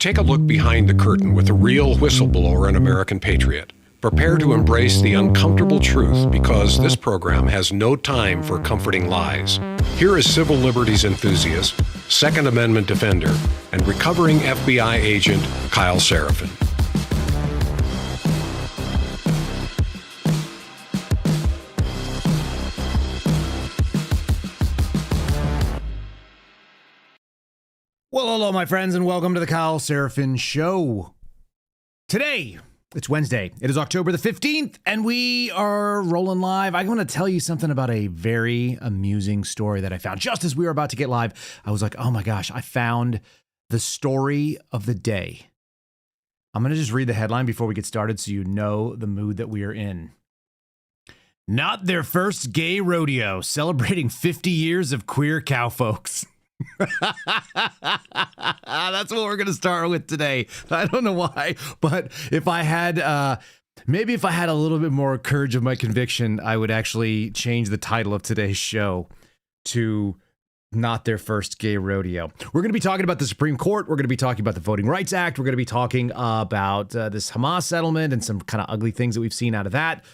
Take a look behind the curtain with a real whistleblower and American patriot. Prepare to embrace the uncomfortable truth because this program has no time for comforting lies. Here is civil liberties enthusiast, Second Amendment defender, and recovering FBI agent Kyle Seraphin. Well, hello, my friends, and welcome to the Kyle Seraphin Show. Today, it's Wednesday. It is October the 15th, and we are rolling live. I want to tell you something about a very amusing story that I found just as we were about to get live. I was like, oh my gosh, I found the story of the day. I'm going to just read the headline before we get started so you know the mood that we are in. Not their first gay rodeo, celebrating 50 years of queer cowfolks. That's what we're going to start with today. I don't know why, but if I had, maybe if I had a little bit more courage of my conviction, I would actually change the title of today's show to Not Their First Gay Rodeo. We're going to be talking about the Supreme Court. We're going to be talking about the Voting Rights Act. We're going to be talking about this Hamas settlement and some kind of ugly things that we've seen out of that.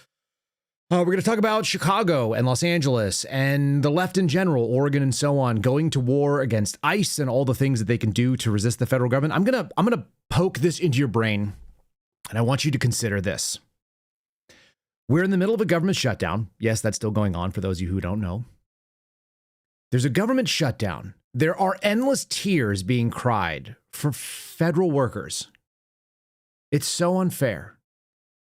We're going to talk about Chicago and Los Angeles and the left in general, Oregon and so on, going to war against ICE and all the things that they can do to resist the federal government. I'm going to poke this into your brain, and I want you to consider this. We're in the middle of a government shutdown. Yes, that's still going on for those of you who don't know. There's a government shutdown. There are endless tears being cried for federal workers. It's so unfair.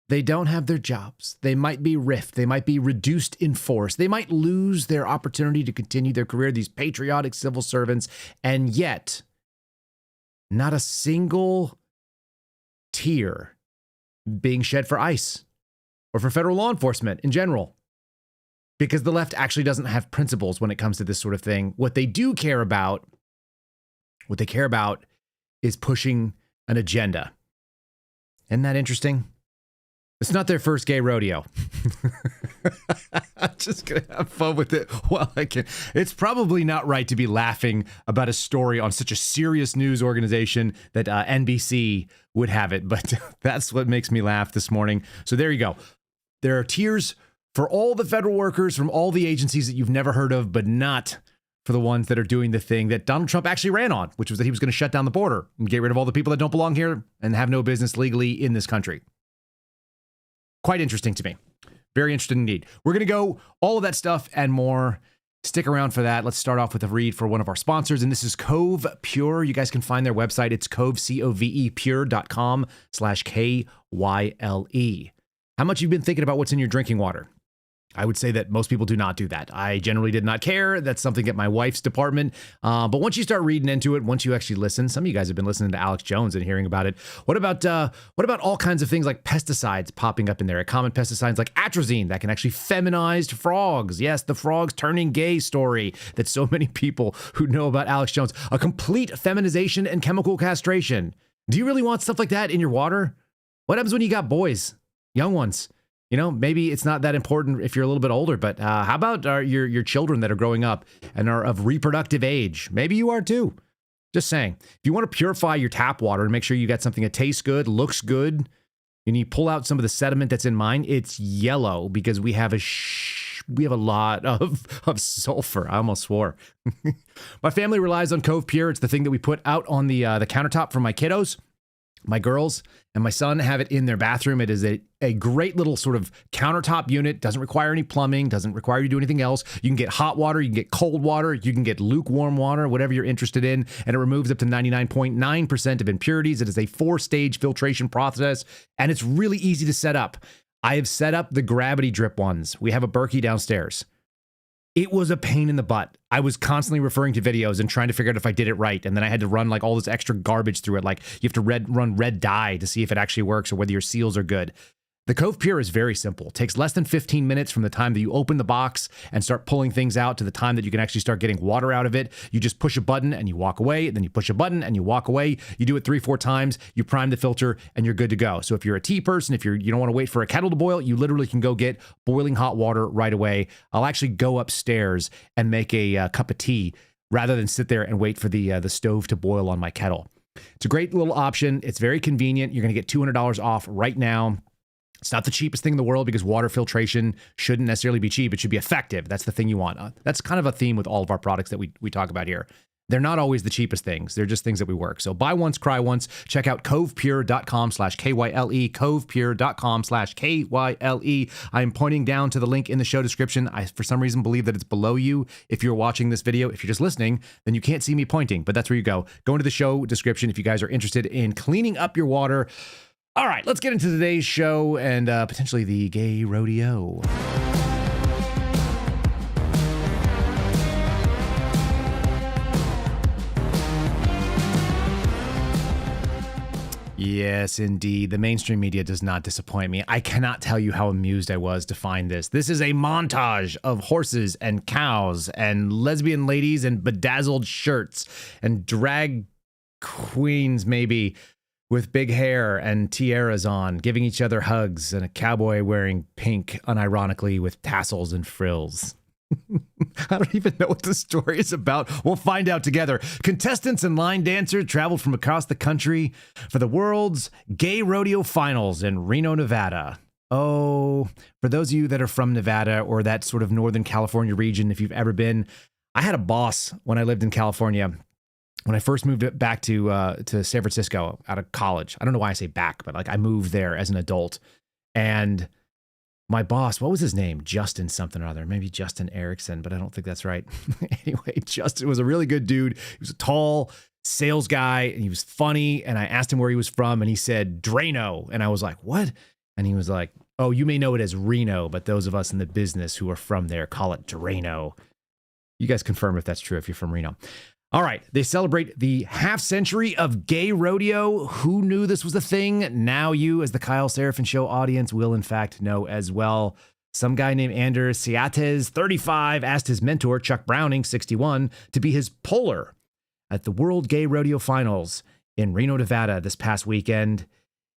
They don't have their jobs. They might be riffed. They might be reduced in force. They might lose their opportunity to continue their career, these patriotic civil servants. And yet, not a single tear being shed for ICE or for federal law enforcement in general. Because the left actually doesn't have principles when it comes to this sort of thing. What they care about is pushing an agenda. Isn't that interesting? It's not their first gay rodeo. I'm just going to have fun with it while I can. It's probably not right to be laughing about a story on such a serious news organization that NBC would have it, but that's what makes me laugh this morning. So there you go. There are tears for all the federal workers from all the agencies that you've never heard of, but not for the ones that are doing the thing that Donald Trump actually ran on, which was that he was going to shut down the border and get rid of all the people that don't belong here and have no business legally in this country. Quite interesting to me. Very interested indeed. We're going to go all of that stuff and more. Stick around for that. Let's start off with a read for one of our sponsors, and this is Cove Pure. You guys can find their website. It's cove, COVE, pure.com/KYLE. How much you've been thinking about what's in your drinking water? I would say that most people do not do that. I generally did not care. That's something at my wife's department. But once you start reading into it, once you actually listen, some of you guys have been listening to Alex Jones and hearing about it. What about all kinds of things like pesticides popping up in there? Common pesticides like atrazine that can actually feminize frogs. Yes, the frogs turning gay story that so many people who know about Alex Jones. A complete feminization and chemical castration. Do you really want stuff like that in your water? What happens when you got boys, young ones? You know, maybe it's not that important if you're a little bit older, but how about your children that are growing up and are of reproductive age? Maybe you are too. Just saying. If you want to purify your tap water and make sure you got something that tastes good, looks good, and you pull out some of the sediment that's in mine, it's yellow because we have a lot of sulfur. I almost swore. My family relies on Cove Pure. It's the thing that we put out on the countertop for my kiddos. My girls and my son have it in their bathroom. It is a great little sort of countertop unit. Doesn't require any plumbing. Doesn't require you to do anything else. You can get hot water. You can get cold water. You can get lukewarm water, whatever you're interested in. And it removes up to 99.9% of impurities. It is a 4-stage filtration process. And it's really easy to set up. I have set up the gravity drip ones. We have a Berkey downstairs. It was a pain in the butt. I was constantly referring to videos and trying to figure out if I did it right. And then I had to run like all this extra garbage through it. Like you have to run red dye to see if it actually works or whether your seals are good. The Cove Pure is very simple. It takes less than 15 minutes from the time that you open the box and start pulling things out to the time that you can actually start getting water out of it. You just push a button and you walk away, and then you push a button and you walk away. You do it 3-4 times, you prime the filter, and you're good to go. So if you're a tea person, if you don't want to wait for a kettle to boil, you literally can go get boiling hot water right away. I'll actually go upstairs and make a cup of tea rather than sit there and wait for the stove to boil on my kettle. It's a great little option. It's very convenient. You're going to get $200 off right now. It's not the cheapest thing in the world because water filtration shouldn't necessarily be cheap. It should be effective. That's the thing you want. That's kind of a theme with all of our products that we talk about here. They're not always the cheapest things. They're just things that we work. So buy once, cry once. Check out covepure.com/KYLE, covepure.com/KYLE. I'm pointing down to the link in the show description. I, for some reason, believe that it's below you if you're watching this video. If you're just listening, then you can't see me pointing, but that's where you go. Go into the show description if you guys are interested in cleaning up your water. All right, let's get into today's show and potentially the gay rodeo. Yes, indeed. The mainstream media does not disappoint me. I cannot tell you how amused I was to find this. This is a montage of horses and cows and lesbian ladies and bedazzled shirts and drag queens, maybe, with big hair and tiaras on, giving each other hugs, and a cowboy wearing pink, unironically, with tassels and frills. I don't even know what the story is about. We'll find out together. Contestants and line dancers traveled from across the country for the world's gay rodeo finals in Reno, Nevada. Oh, for those of you that are from Nevada or that sort of Northern California region, if you've ever been, I had a boss when I lived in California. When I first moved back to San Francisco out of college. I don't know why I say back, but like I moved there as an adult. And my boss, what was his name? Justin something or other. Maybe Justin Erickson, but I don't think that's right. Anyway, Justin was a really good dude. He was a tall sales guy and he was funny. And I asked him where he was from and he said, Drano. And I was like, what? And he was like, oh, you may know it as Reno, but those of us in the business who are from there call it Drano. You guys confirm if that's true if you're from Reno. All right, they celebrate the half century of gay rodeo. Who knew this was a thing? Now you, as the Kyle Seraphin Show audience, will in fact know as well. Some guy named Anders Siates, 35, asked his mentor, Chuck Browning, 61, to be his puller at the World Gay Rodeo Finals in Reno, Nevada this past weekend.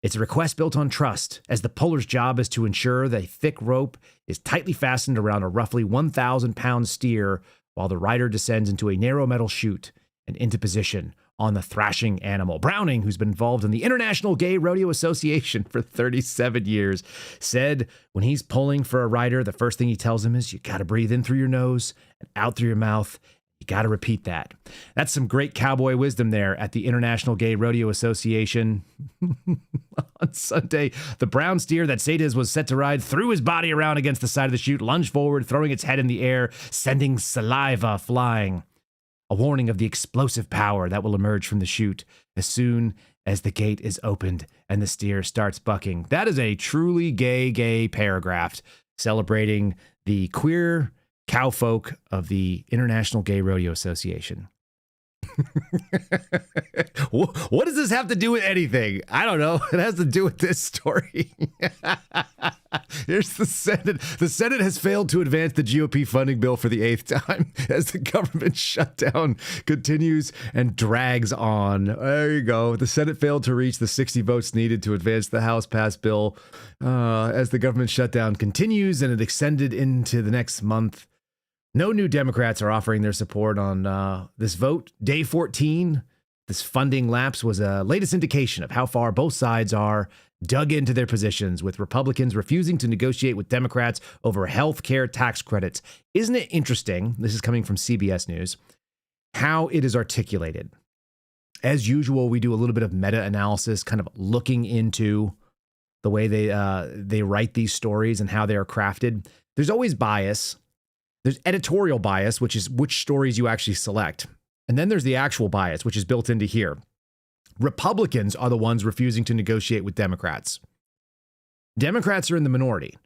It's a request built on trust, as the puller's job is to ensure the thick rope is tightly fastened around a roughly 1,000-pound steer while the rider descends into a narrow metal chute and into position on the thrashing animal. Browning, who's been involved in the International Gay Rodeo Association for 37 years, said when he's pulling for a rider, the first thing he tells him is, you got to breathe in through your nose and out through your mouth. You got to repeat that. That's some great cowboy wisdom there at the International Gay Rodeo Association. On Sunday, the brown steer that Sates was set to ride threw his body around against the side of the chute, lunged forward, throwing its head in the air, sending saliva flying. A warning of the explosive power that will emerge from the chute as soon as the gate is opened and the steer starts bucking. That is a truly gay paragraph celebrating the queer cowfolk of the International Gay Rodeo Association. What does this have to do with anything? I don't know. It has to do with this story. Here's the Senate. The Senate has failed to advance the GOP funding bill for the 8th time as the government shutdown continues and drags on. There you go. The Senate failed to reach the 60 votes needed to advance the House-passed bill as the government shutdown continues and it extended into the next month. No new Democrats are offering their support on this vote. Day 14, this funding lapse was a latest indication of how far both sides are dug into their positions, with Republicans refusing to negotiate with Democrats over health care tax credits. Isn't it interesting, this is coming from CBS News, how it is articulated? As usual, we do a little bit of meta-analysis, kind of looking into the way they write these stories and how they are crafted. There's always bias. There's editorial bias, which is which stories you actually select. And then there's the actual bias, which is built into here. Republicans are the ones refusing to negotiate with Democrats. Democrats are in the minority.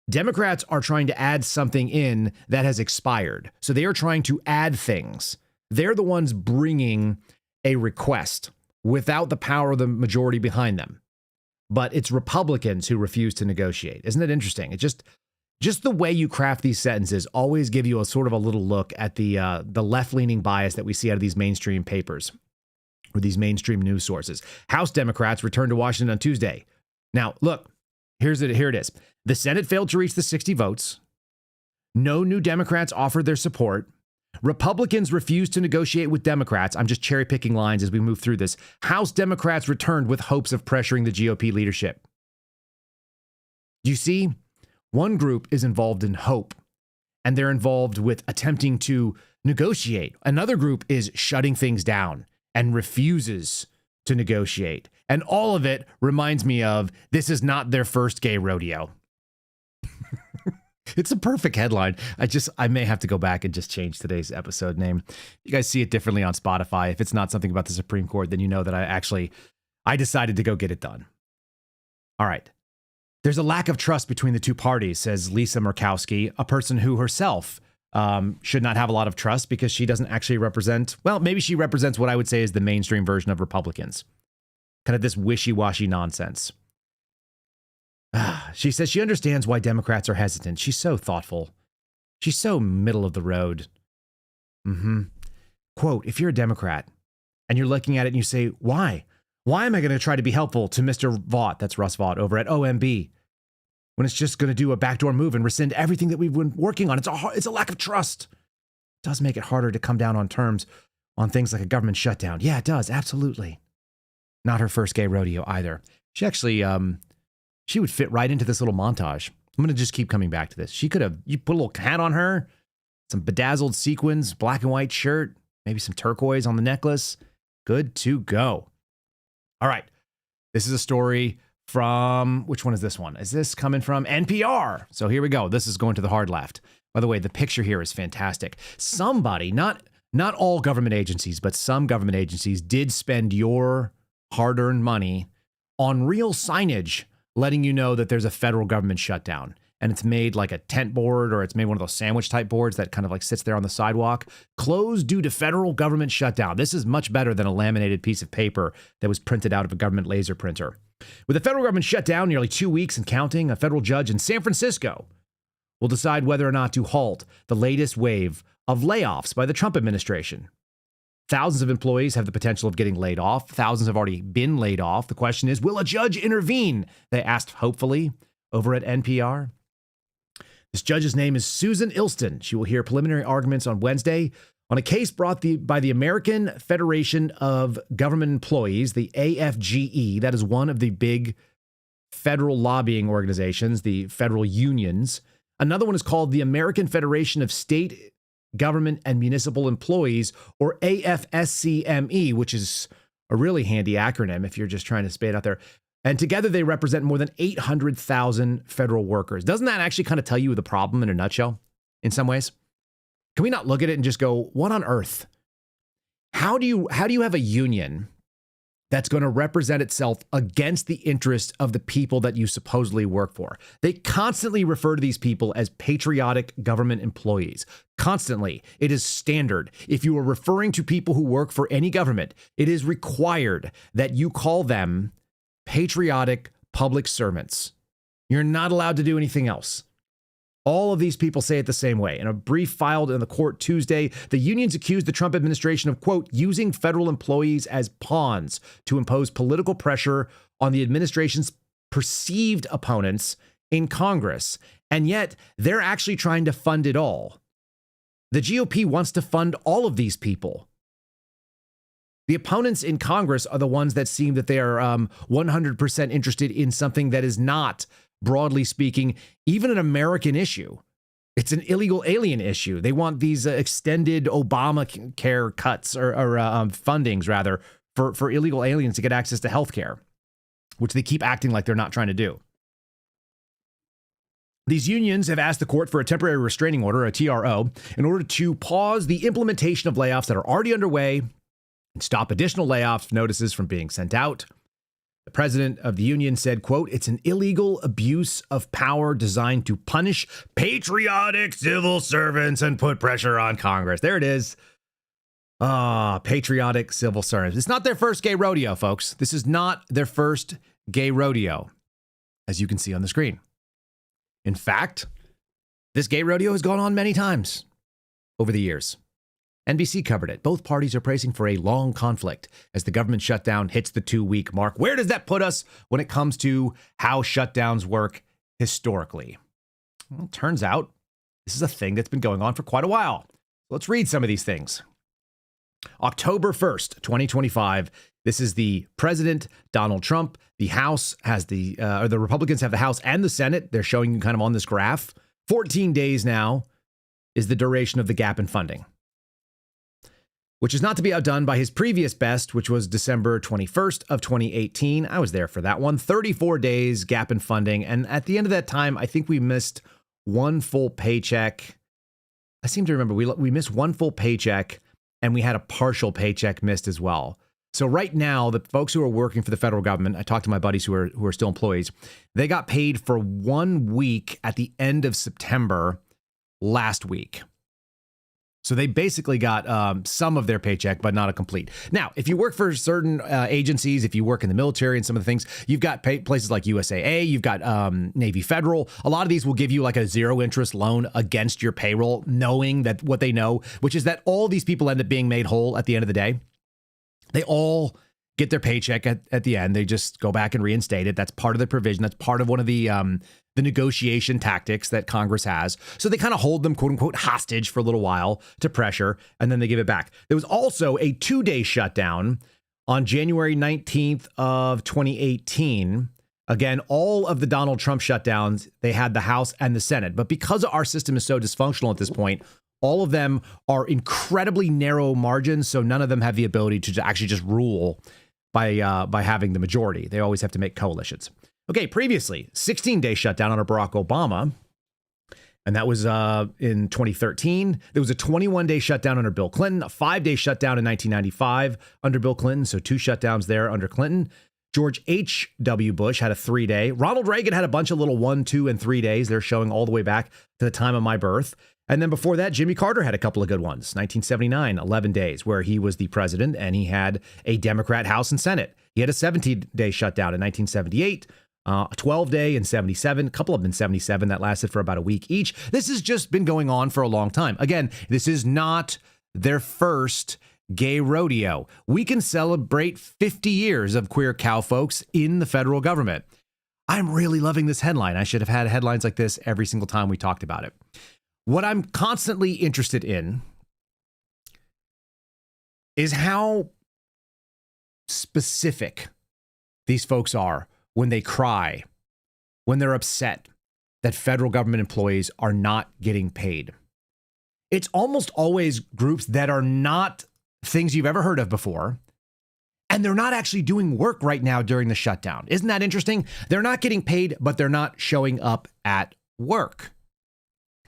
Democrats are trying to add something in that has expired. So they are trying to add things. They're the ones bringing a request without the power of the majority behind them. But it's Republicans who refuse to negotiate. Isn't it interesting? It's just the way you craft these sentences always give you a sort of a little look at the left-leaning bias that we see out of these mainstream papers or these mainstream news sources. House Democrats returned to Washington on Tuesday. Now, look, here it is. The Senate failed to reach the 60 votes. No new Democrats offered their support. Republicans refused to negotiate with Democrats. I'm just cherry picking lines as we move through this. House Democrats returned with hopes of pressuring the GOP leadership. You see, one group is involved in hope, and they're involved with attempting to negotiate. Another group is shutting things down and refuses to negotiate. And all of it reminds me of, this is not their first gay rodeo. It's a perfect headline. I may have to go back and just change today's episode name. You guys see it differently on Spotify. If it's not something about the Supreme Court, then you know that I decided to go get it done. All right. There's a lack of trust between the two parties, says Lisa Murkowski, a person who herself should not have a lot of trust because she doesn't actually represent, well, maybe she represents what I would say is the mainstream version of Republicans. Kind of this wishy-washy nonsense. She says she understands why Democrats are hesitant. She's so thoughtful. She's so middle of the road. Quote, if you're a Democrat and you're looking at it and you say, why? Why am I going to try to be helpful to Mr. Vaught, that's Russ Vaught, over at OMB, when it's just going to do a backdoor move and rescind everything that we've been working on? It's a lack of trust. It does make it harder to come down on terms on things like a government shutdown. Yeah, it does. Absolutely. Not her first gay rodeo either. She actually, she would fit right into this little montage. I'm going to just keep coming back to this. You put a little hat on her, some bedazzled sequins, black and white shirt, maybe some turquoise on the necklace. Good to go. All right. This is a story from, which one is this one? Is this coming from NPR? So here we go. This is going to the hard left. By the way, the picture here is fantastic. Somebody, not all government agencies, but some government agencies did spend your hard-earned money on real signage letting you know that there's a federal government shutdown. And it's made like a tent board, or it's made one of those sandwich type boards that kind of like sits there on the sidewalk. Closed due to federal government shutdown. This is much better than a laminated piece of paper that was printed out of a government laser printer. With the federal government shut down nearly 2 weeks and counting, a federal judge in San Francisco will decide whether or not to halt the latest wave of layoffs by the Trump administration. Thousands of employees have the potential of getting laid off. Thousands have already been laid off. The question is, will a judge intervene? They asked, hopefully, over at NPR. This judge's name is Susan Ilston. She will hear preliminary arguments on Wednesday on a case brought by the American Federation of Government Employees, the AFGE. That is one of the big federal lobbying organizations, the federal unions. Another one is called the American Federation of State Government and Municipal Employees, or AFSCME, which is a really handy acronym if you're just trying to spit it out there. And together they represent more than 800,000 federal workers. Doesn't that actually kind of tell you the problem in a nutshell in some ways? Can we not look at it and just go, what on earth? How do you have a union that's going to represent itself against the interest of the people that you supposedly work for? They constantly refer to these people as patriotic government employees. Constantly. It is standard. If you are referring to people who work for any government, it is required that you call them patriotic public servants. You're not allowed to do anything else. All of these people say it the same way. In a brief filed in the court Tuesday, the unions accused the Trump administration of, quote, using federal employees as pawns to impose political pressure on the administration's perceived opponents in Congress. And yet they're actually trying to fund it all. The GOP wants to fund all of these people. The opponents in Congress are the ones that seem that they are 100% interested in something that is not, broadly speaking, even an American issue. It's an illegal alien issue. They want these extended Obamacare cuts or fundings, rather, for illegal aliens to get access to health care, which they keep acting like they're not trying to do. These unions have asked the court for a temporary restraining order, a TRO, in order to pause the implementation of layoffs that are already underway and stop additional layoff notices from being sent out. The president of the union said, quote, it's an illegal abuse of power designed to punish patriotic civil servants and put pressure on Congress. There it is. Patriotic civil servants. It's not their first gay rodeo, folks. This is not their first gay rodeo, as you can see on the screen. In fact, this gay rodeo has gone on many times over the years. NBC covered it. Both parties are bracing for a long conflict as the government shutdown hits the 2-week mark. Where does that put us when it comes to how shutdowns work historically? Well, it turns out this is a thing that's been going on for quite a while. Let's read some of these things. October 1st, 2025. This is the president, Donald Trump. The House has the Republicans have the House and the Senate. They're showing you kind of on this graph. 14 days now is the duration of the gap in funding, which is not to be outdone by his previous best, which was December 21st of 2018. I was there for that one. 34 days gap in funding. And at the end of that time, I think we missed one full paycheck. I seem to remember we missed one full paycheck and we had a partial paycheck missed as well. So right now, the folks who are working for the federal government, I talked to my buddies who are still employees, they got paid for 1 week at the end of September last week. So they basically got some of their paycheck, but not a complete. Now, if you work for certain agencies, if you work in the military and some of the things, you've got places like USAA, you've got Navy Federal. A lot of these will give you like a 0 interest loan against your payroll, knowing that what they know, which is that all these people end up being made whole at the end of the day. They all get their paycheck at the end. They just go back and reinstate it. That's part of the provision. That's part of one of the negotiation tactics that Congress has. So they kind of hold them, quote unquote, hostage for a little while to pressure, and then they give it back. There was also a 2-day shutdown on January 19th of 2018. Again, all of the Donald Trump shutdowns, they had the House and the Senate. But because our system is so dysfunctional at this point, all of them are incredibly narrow margins, so none of them have the ability to actually just rule by having the majority. They always have to make coalitions. Okay, previously, 16-day shutdown under Barack Obama, and that was in 2013. There was a 21-day shutdown under Bill Clinton, a 5-day shutdown in 1995 under Bill Clinton, so 2 shutdowns there under Clinton. George H.W. Bush had a 3-day. Ronald Reagan had a bunch of little 1, 2, and 3 days. They're showing all the way back to the time of my birth. And then before that, Jimmy Carter had a couple of good ones. 1979, 11 days, where he was the president and he had a Democrat House and Senate. He had a 17-day shutdown in 1978, a 12-day in 77, a couple of them in 77 that lasted for about a week each. This has just been going on for a long time. Again, this is not their first gay rodeo. We can celebrate 50 years of queer cowfolks in the federal government. I'm really loving this headline. I should have had headlines like this every single time we talked about it. What I'm constantly interested in is how specific these folks are when they cry, when they're upset that federal government employees are not getting paid. It's almost always groups that are not things you've ever heard of before, and they're not actually doing work right now during the shutdown. Isn't that interesting? They're not getting paid, but they're not showing up at work.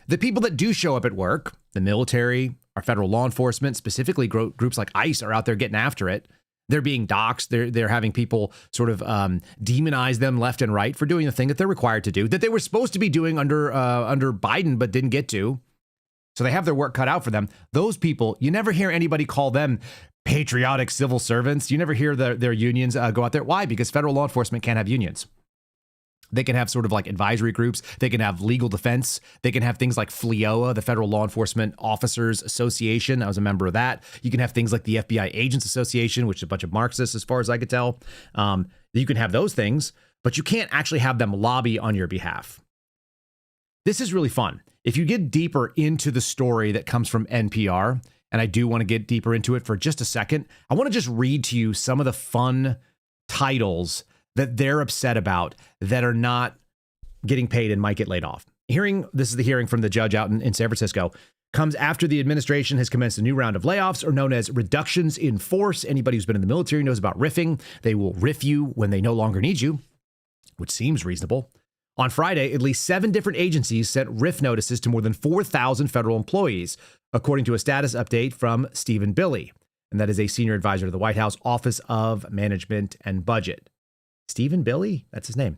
The people that do show up at work, the military, our federal law enforcement, specifically groups like ICE, are out there getting after it. They're being doxxed. They're having people sort of demonize them left and right for doing the thing that they're required to do, that they were supposed to be doing under Biden, but didn't get to. So they have their work cut out for them. Those people, you never hear anybody call them patriotic civil servants. You never hear their unions go out there. Why? Because federal law enforcement can't have unions. They can have sort of like advisory groups. They can have legal defense. They can have things like FLEOA, the Federal Law Enforcement Officers Association. I was a member of that. You can have things like the FBI Agents Association, which is a bunch of Marxists, as far as I could tell. You can have those things, but you can't actually have them lobby on your behalf. This is really fun. If you get deeper into the story that comes from NPR, and I do want to get deeper into it for just a second, I want to just read to you some of the fun titles that they're upset about that are not getting paid and might get laid off. This is the hearing from the judge out in San Francisco, comes after the administration has commenced a new round of layoffs, or known as reductions in force. Anybody who's been in the military knows about riffing. They will riff you when they no longer need you, which seems reasonable. On Friday, at least 7 different agencies sent riff notices to more than 4,000 federal employees, according to a status update from Stephen Billy, and that is a senior advisor to the White House Office of Management and Budget. Stephen Billy? That's his name.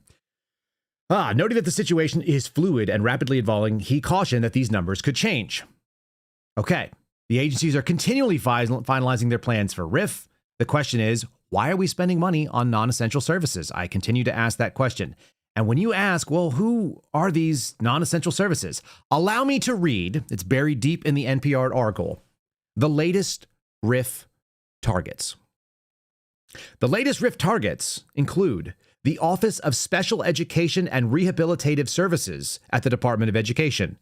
Noting that the situation is fluid and rapidly evolving, he cautioned that these numbers could change. Okay, the agencies are continually finalizing their plans for RIF. The question is, why are we spending money on non-essential services? I continue to ask that question. And when you ask, well, who are these non-essential services? Allow me to read, it's buried deep in the NPR article, the latest RIF targets. The latest RIF targets include the Office of Special Education and Rehabilitative Services at the Department of Education.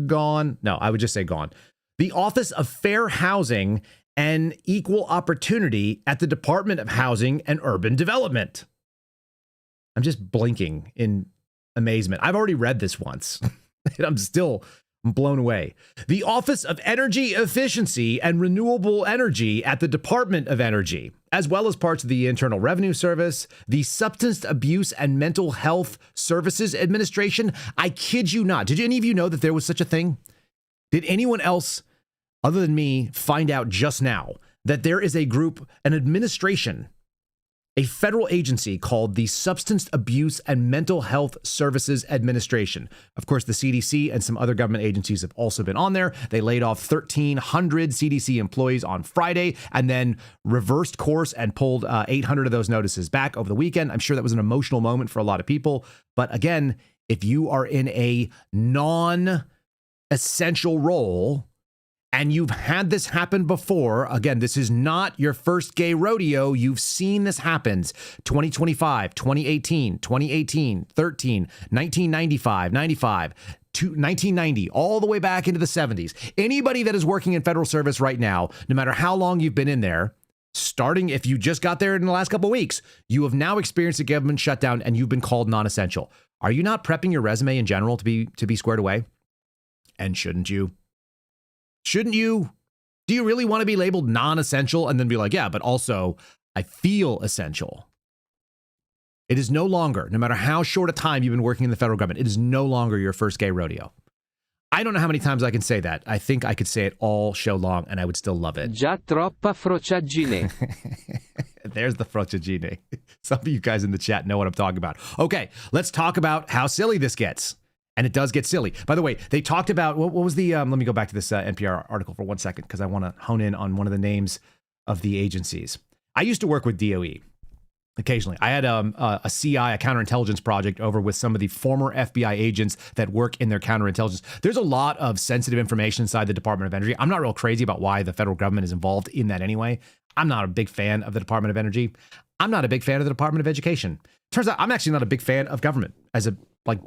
Gone. No, I would just say gone. The Office of Fair Housing and Equal Opportunity at the Department of Housing and Urban Development. I'm just blinking in amazement. I've already read this once, and I'm still blown away. The Office of Energy Efficiency and Renewable Energy at the Department of Energy, as well as parts of the Internal Revenue Service, the Substance Abuse and Mental Health Services Administration. I kid you not. Did any of you know that there was such a thing? Did anyone else other than me find out just now that there is a group, an administration, a federal agency called the Substance Abuse and Mental Health Services Administration? Of course, the CDC and some other government agencies have also been on there. They laid off 1,300 CDC employees on Friday and then reversed course and pulled 800 of those notices back over the weekend. I'm sure that was an emotional moment for a lot of people. But again, if you are in a non-essential role, and you've had this happen before, again, this is not your first gay rodeo. You've seen this happen. 2025, 2018, 2018, 13, 1995, 95, 1990, all the way back into the 70s. Anybody that is working in federal service right now, no matter how long you've been in there, starting if you just got there in the last couple of weeks, you have now experienced a government shutdown and you've been called non-essential. Are you not prepping your resume in general to be squared away? And shouldn't you? Shouldn't you? Do you really want to be labeled non-essential and then be like, yeah, but also I feel essential? It is no longer, no matter how short a time you've been working in the federal government, it is no longer your first gay rodeo. I don't know how many times I can say that. I think I could say it all show long and I would still love it. Già troppa frociaggine. There's the frociaggine. Some of you guys in the chat know what I'm talking about. Okay, let's talk about how silly this gets. And it does get silly. By the way, they talked about, what was the, let me go back to this NPR article for 1 second, because I want to hone in on one of the names of the agencies. I used to work with DOE occasionally. I had a CI, a counterintelligence project over with some of the former FBI agents that work in their counterintelligence. There's a lot of sensitive information inside the Department of Energy. I'm not real crazy about why the federal government is involved in that anyway. I'm not a big fan of the Department of Energy. I'm not a big fan of the Department of Education. Turns out I'm actually not a big fan of government as a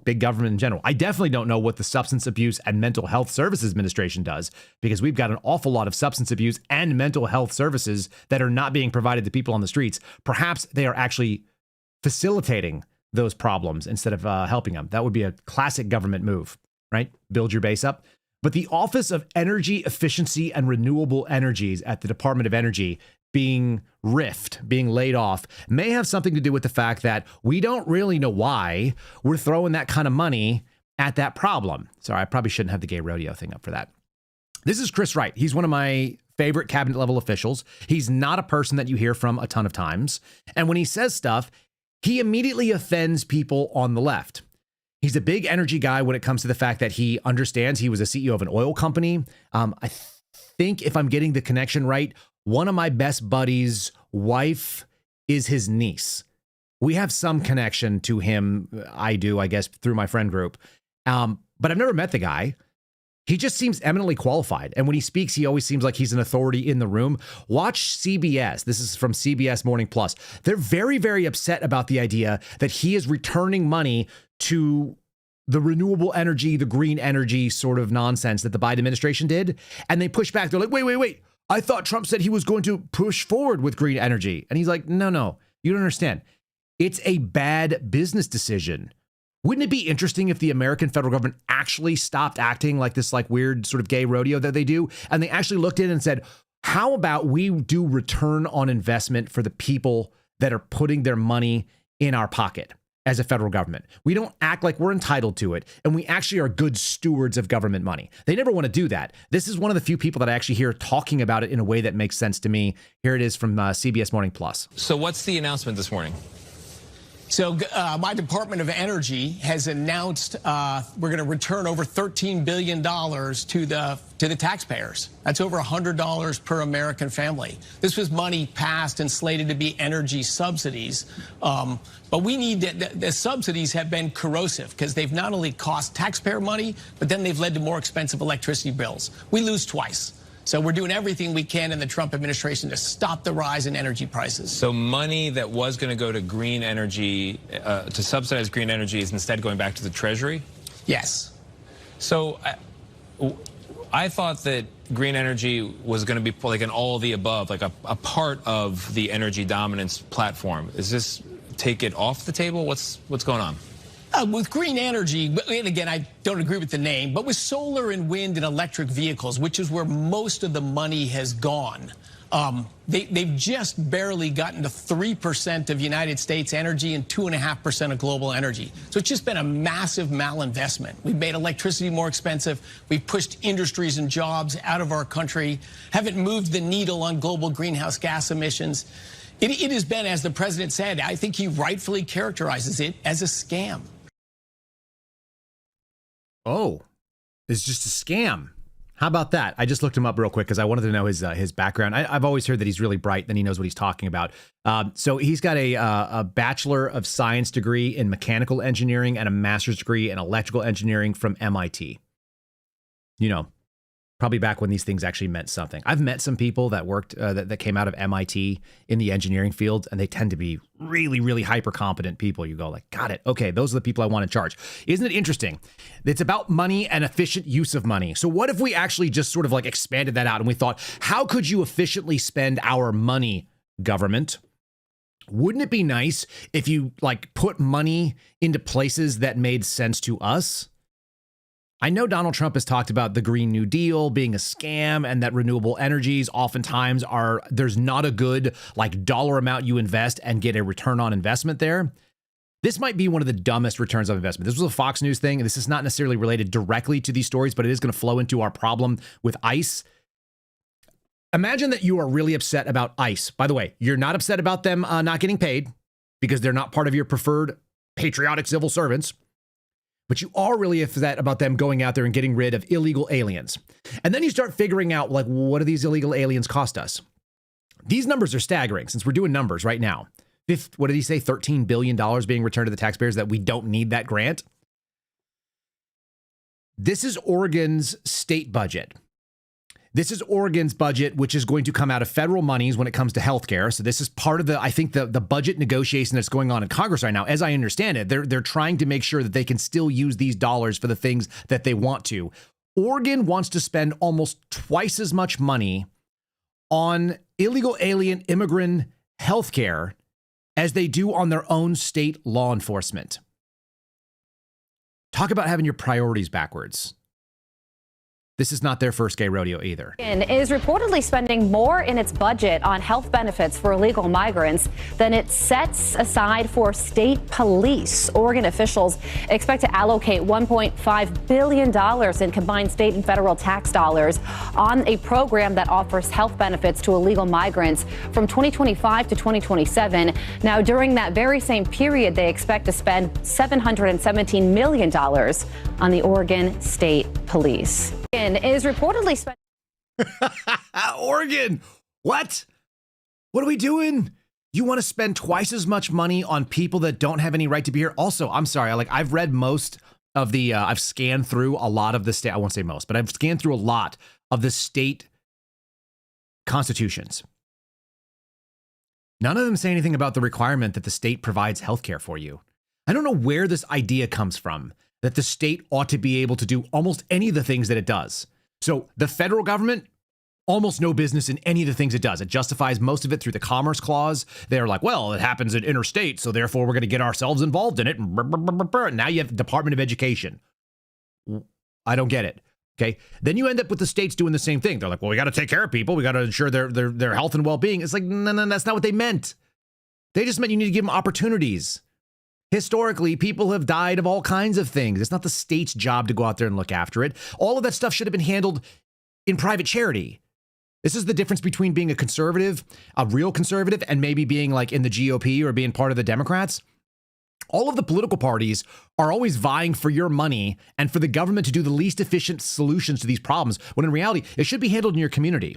big government in general. I definitely don't know what the Substance Abuse and Mental Health Services Administration does, because we've got an awful lot of substance abuse and mental health services that are not being provided to people on the streets. Perhaps they are actually facilitating those problems instead of helping them. That would be a classic government move, right? Build your base up. But the Office of Energy Efficiency and Renewable Energies at the Department of Energy being laid off, may have something to do with the fact that we don't really know why we're throwing that kind of money at that problem. Sorry, I probably shouldn't have the gay rodeo thing up for that. This is Chris Wright. He's one of my favorite cabinet level officials. He's not a person that you hear from a ton of times. And when he says stuff, he immediately offends people on the left. He's a big energy guy when it comes to the fact that he understands he was a CEO of an oil company. I think if I'm getting the connection right, one of my best buddies' wife is his niece. We have some connection to him. I do, I guess, through my friend group. But I've never met the guy. He just seems eminently qualified. And when he speaks, he always seems like he's an authority in the room. Watch CBS. This is from CBS Morning Plus. They're very, very upset about the idea that he is returning money to the renewable energy, the green energy sort of nonsense that the Biden administration did. And they push back. They're like, wait. I thought Trump said he was going to push forward with green energy. And he's like, no, you don't understand. It's a bad business decision. Wouldn't it be interesting if the American federal government actually stopped acting like this weird sort of gay rodeo that they do? And they actually looked in and said, how about we do return on investment for the people that are putting their money in our pocket as a federal government? We don't act like we're entitled to it, and we actually are good stewards of government money. They never want to do that. This is one of the few people that I actually hear talking about it in a way that makes sense to me. Here it is from CBS Morning Plus. So what's the announcement this morning? So my Department of Energy has announced we're going to return over $13 billion to the taxpayers. That's over $100 per American family. This was money passed and slated to be energy subsidies. But we need the subsidies have been corrosive because they've not only cost taxpayer money, but then they've led to more expensive electricity bills. We lose twice. So we're doing everything we can in the Trump administration to stop the rise in energy prices. So money that was going to go to green energy, to subsidize green energy, is instead going back to the Treasury? Yes. So I thought that green energy was going to be like an all of the above, like a part of the energy dominance platform. Is this take it off the table? What's going on? With green energy, and again, I don't agree with the name, but with solar and wind and electric vehicles, which is where most of the money has gone, they've just barely gotten to 3% of United States energy and 2.5% of global energy. So it's just been a massive malinvestment. We've made electricity more expensive. We've pushed industries and jobs out of our country, haven't moved the needle on global greenhouse gas emissions. It has been, as the president said, I think he rightfully characterizes it as a scam. Oh, it's just a scam. How about that? I just looked him up real quick because I wanted to know his background. I've always heard that he's really bright, then he knows what he's talking about. So he's got a Bachelor of Science degree in mechanical engineering and a master's degree in electrical engineering from MIT. You know, probably back when these things actually meant something. I've met some people that worked, that came out of MIT in the engineering field, and they tend to be really, really hyper competent people. You go like, got it. Okay, those are the people I want to charge. Isn't it interesting? It's about money and efficient use of money. So what if we actually just sort of like expanded that out and we thought, how could you efficiently spend our money, government? Wouldn't it be nice if you like put money into places that made sense to us? I know Donald Trump has talked about the Green New Deal being a scam and that renewable energies oftentimes there's not a good like dollar amount you invest and get a return on investment there. This might be one of the dumbest returns on investment. This was a Fox News thing, and this is not necessarily related directly to these stories, but it is going to flow into our problem with ICE. Imagine that you are really upset about ICE. By the way, you're not upset about them not getting paid because they're not part of your preferred patriotic civil servants. But you are really upset about them going out there and getting rid of illegal aliens. And then you start figuring out, like, what do these illegal aliens cost us? These numbers are staggering since we're doing numbers right now. What did he say? $13 billion being returned to the taxpayers that we don't need that grant. This is Oregon's state budget. This is Oregon's budget, which is going to come out of federal monies when it comes to healthcare. So this is part of I think the budget negotiation that's going on in Congress right now. As I understand it, they're trying to make sure that they can still use these dollars for the things that they want to. Oregon wants to spend almost twice as much money on illegal alien immigrant healthcare as they do on their own state law enforcement. Talk about having your priorities backwards. This is not their first gay rodeo either. Oregon is reportedly spending more in its budget on health benefits for illegal migrants than it sets aside for state police. Oregon officials expect to allocate $1.5 billion in combined state and federal tax dollars on a program that offers health benefits to illegal migrants from 2025 to 2027. Now, during that very same period, they expect to spend $717 million on the Oregon State Police. Is reportedly spending. Oregon, what? What are we doing? You want to spend twice as much money on people that don't have any right to be here? Also, I'm sorry, I've read most of the, I've scanned through a lot of the state, I won't say most, but I've scanned through a lot of the state constitutions. None of them say anything about the requirement that the state provides healthcare for you. I don't know where this idea comes from, that the state ought to be able to do almost any of the things that it does. So the federal government, almost no business in any of the things it does. It justifies most of it through the Commerce Clause. They're like, well, it happens in interstate, so therefore we're going to get ourselves involved in it. And now you have Department of Education. I don't get it. Okay. Then you end up with the states doing the same thing. They're like, well, we got to take care of people. We got to ensure their health and well-being. It's like, no, that's not what they meant. They just meant you need to give them opportunities. Historically, people have died of all kinds of things. It's not the state's job to go out there and look after it. All of that stuff should have been handled in private charity. This is the difference between being a conservative, a real conservative, and maybe being like in the GOP or being part of the Democrats. All of the political parties are always vying for your money and for the government to do the least efficient solutions to these problems, when in reality, it should be handled in your community.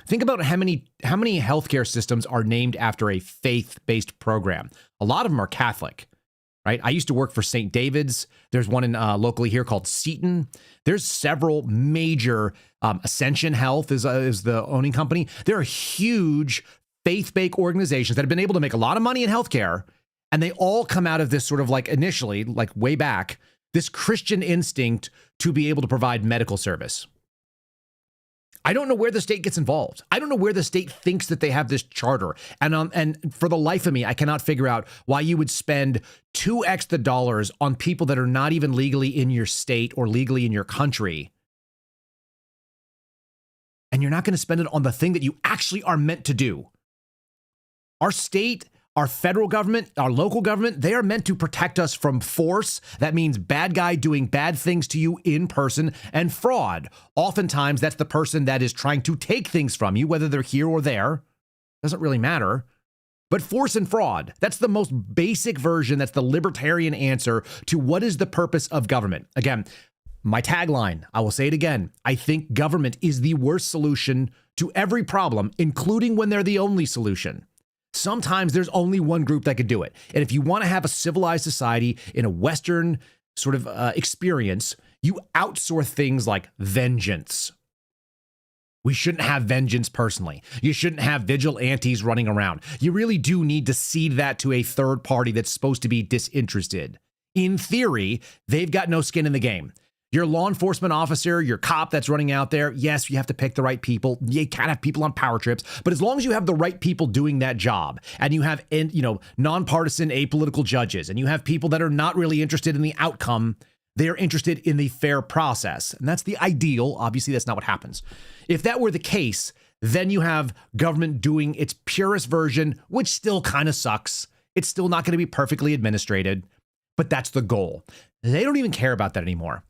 Think about how many healthcare systems are named after a faith-based program. A lot of them are Catholic. Right? I used to work for St. David's. There's one in locally here called Seton. There's several major, Ascension Health is the owning company. There are huge faith-based organizations that have been able to make a lot of money in healthcare, and they all come out of this sort of like initially, like way back, this Christian instinct to be able to provide medical service. I don't know where the state gets involved. I don't know where the state thinks that they have this charter. And for the life of me, I cannot figure out why you would spend 2x the dollars on people that are not even legally in your state or legally in your country. And you're not going to spend it on the thing that you actually are meant to do. Our state, our federal government, our local government, they are meant to protect us from force. That means bad guy doing bad things to you in person, and fraud. Oftentimes, that's the person that is trying to take things from you, whether they're here or there. Doesn't really matter. But force and fraud, that's the most basic version. That's the libertarian answer to what is the purpose of government. Again, my tagline, I will say it again. I think government is the worst solution to every problem, including when they're the only solution. Sometimes there's only one group that could do it. And if you want to have a civilized society in a Western sort of experience, you outsource things like vengeance. We shouldn't have vengeance personally. You shouldn't have vigilantes running around. You really do need to cede that to a third party that's supposed to be disinterested. In theory, they've got no skin in the game. Your law enforcement officer, your cop that's running out there, yes, you have to pick the right people. You can't have people on power trips, but as long as you have the right people doing that job, and you have, nonpartisan, apolitical judges, and you have people that are not really interested in the outcome, they're interested in the fair process. And that's the ideal. Obviously, that's not what happens. If that were the case, then you have government doing its purest version, which still kind of sucks. It's still not going to be perfectly administrated, but that's the goal. They don't even care about that anymore.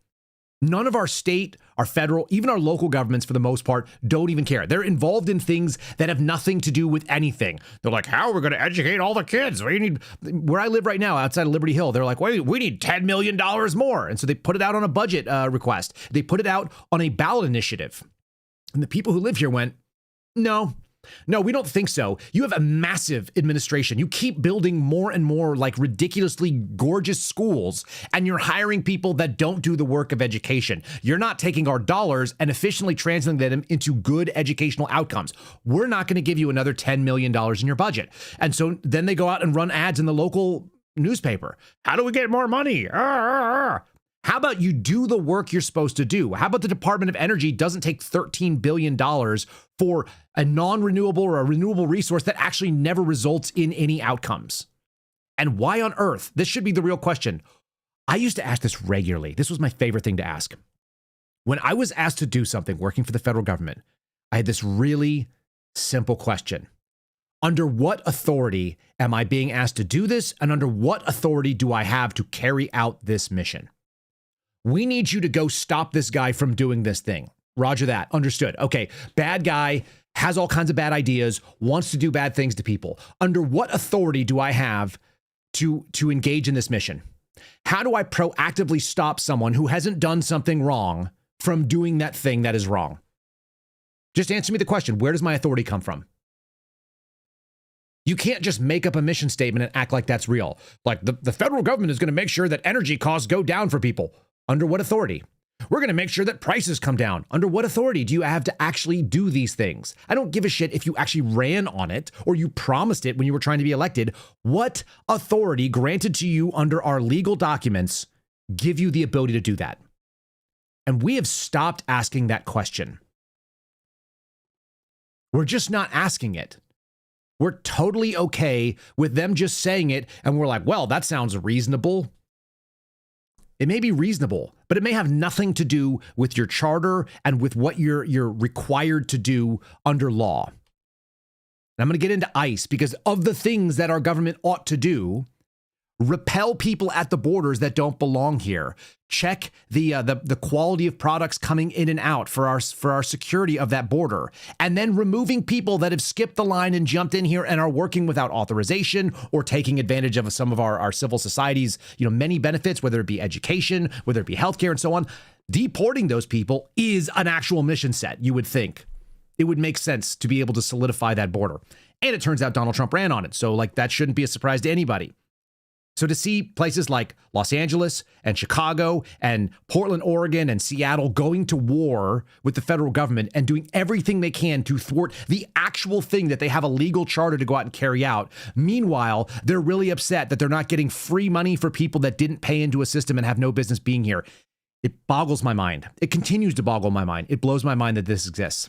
None of our state, our federal, even our local governments, for the most part, don't even care. They're involved in things that have nothing to do with anything. They're like, how are we going to educate all the kids? Where I live right now, outside of Liberty Hill, they're like, wait, we need $10 million more. And so they put it out on a budget request. They put it out on a ballot initiative. And the people who live here went, no, we don't think so. You have a massive administration. You keep building more and more like ridiculously gorgeous schools, and you're hiring people that don't do the work of education. You're not taking our dollars and efficiently translating them into good educational outcomes. We're not going to give you another $10 million in your budget. And so then they go out and run ads in the local newspaper. How do we get more money? How about you do the work you're supposed to do? How about the Department of Energy doesn't take $13 billion for a non-renewable or a renewable resource that actually never results in any outcomes? And why on earth? This should be the real question. I used to ask this regularly. This was my favorite thing to ask. When I was asked to do something working for the federal government, I had this really simple question. Under what authority am I being asked to do this? And under what authority do I have to carry out this mission? We need you to go stop this guy from doing this thing. Roger that. Understood. Okay. Bad guy has all kinds of bad ideas, wants to do bad things to people. Under what authority do I have to engage in this mission? How do I proactively stop someone who hasn't done something wrong from doing that thing that is wrong? Just answer me the question. Where does my authority come from? You can't just make up a mission statement and act like that's real. Like the federal government is going to make sure that energy costs go down for people. Under what authority? We're going to make sure that prices come down. Under what authority do you have to actually do these things? I don't give a shit if you actually ran on it or you promised it when you were trying to be elected. What authority granted to you under our legal documents give you the ability to do that? And we have stopped asking that question. We're just not asking it. We're totally okay with them just saying it. And we're like, well, that sounds reasonable. It may be reasonable, but it may have nothing to do with your charter and with what you're required to do under law. And I'm going to get into ICE because of the things that our government ought to do. Repel people at the borders that don't belong here. Check the quality of products coming in and out for our security of that border. And then removing people that have skipped the line and jumped in here and are working without authorization or taking advantage of some of our civil society's, many benefits, whether it be education, whether it be healthcare and so on. Deporting those people is an actual mission set, you would think. It would make sense to be able to solidify that border. And it turns out Donald Trump ran on it. So that shouldn't be a surprise to anybody. So to see places like Los Angeles and Chicago and Portland, Oregon and Seattle going to war with the federal government and doing everything they can to thwart the actual thing that they have a legal charter to go out and carry out. Meanwhile, they're really upset that they're not getting free money for people that didn't pay into a system and have no business being here. It boggles my mind. It continues to boggle my mind. It blows my mind that this exists.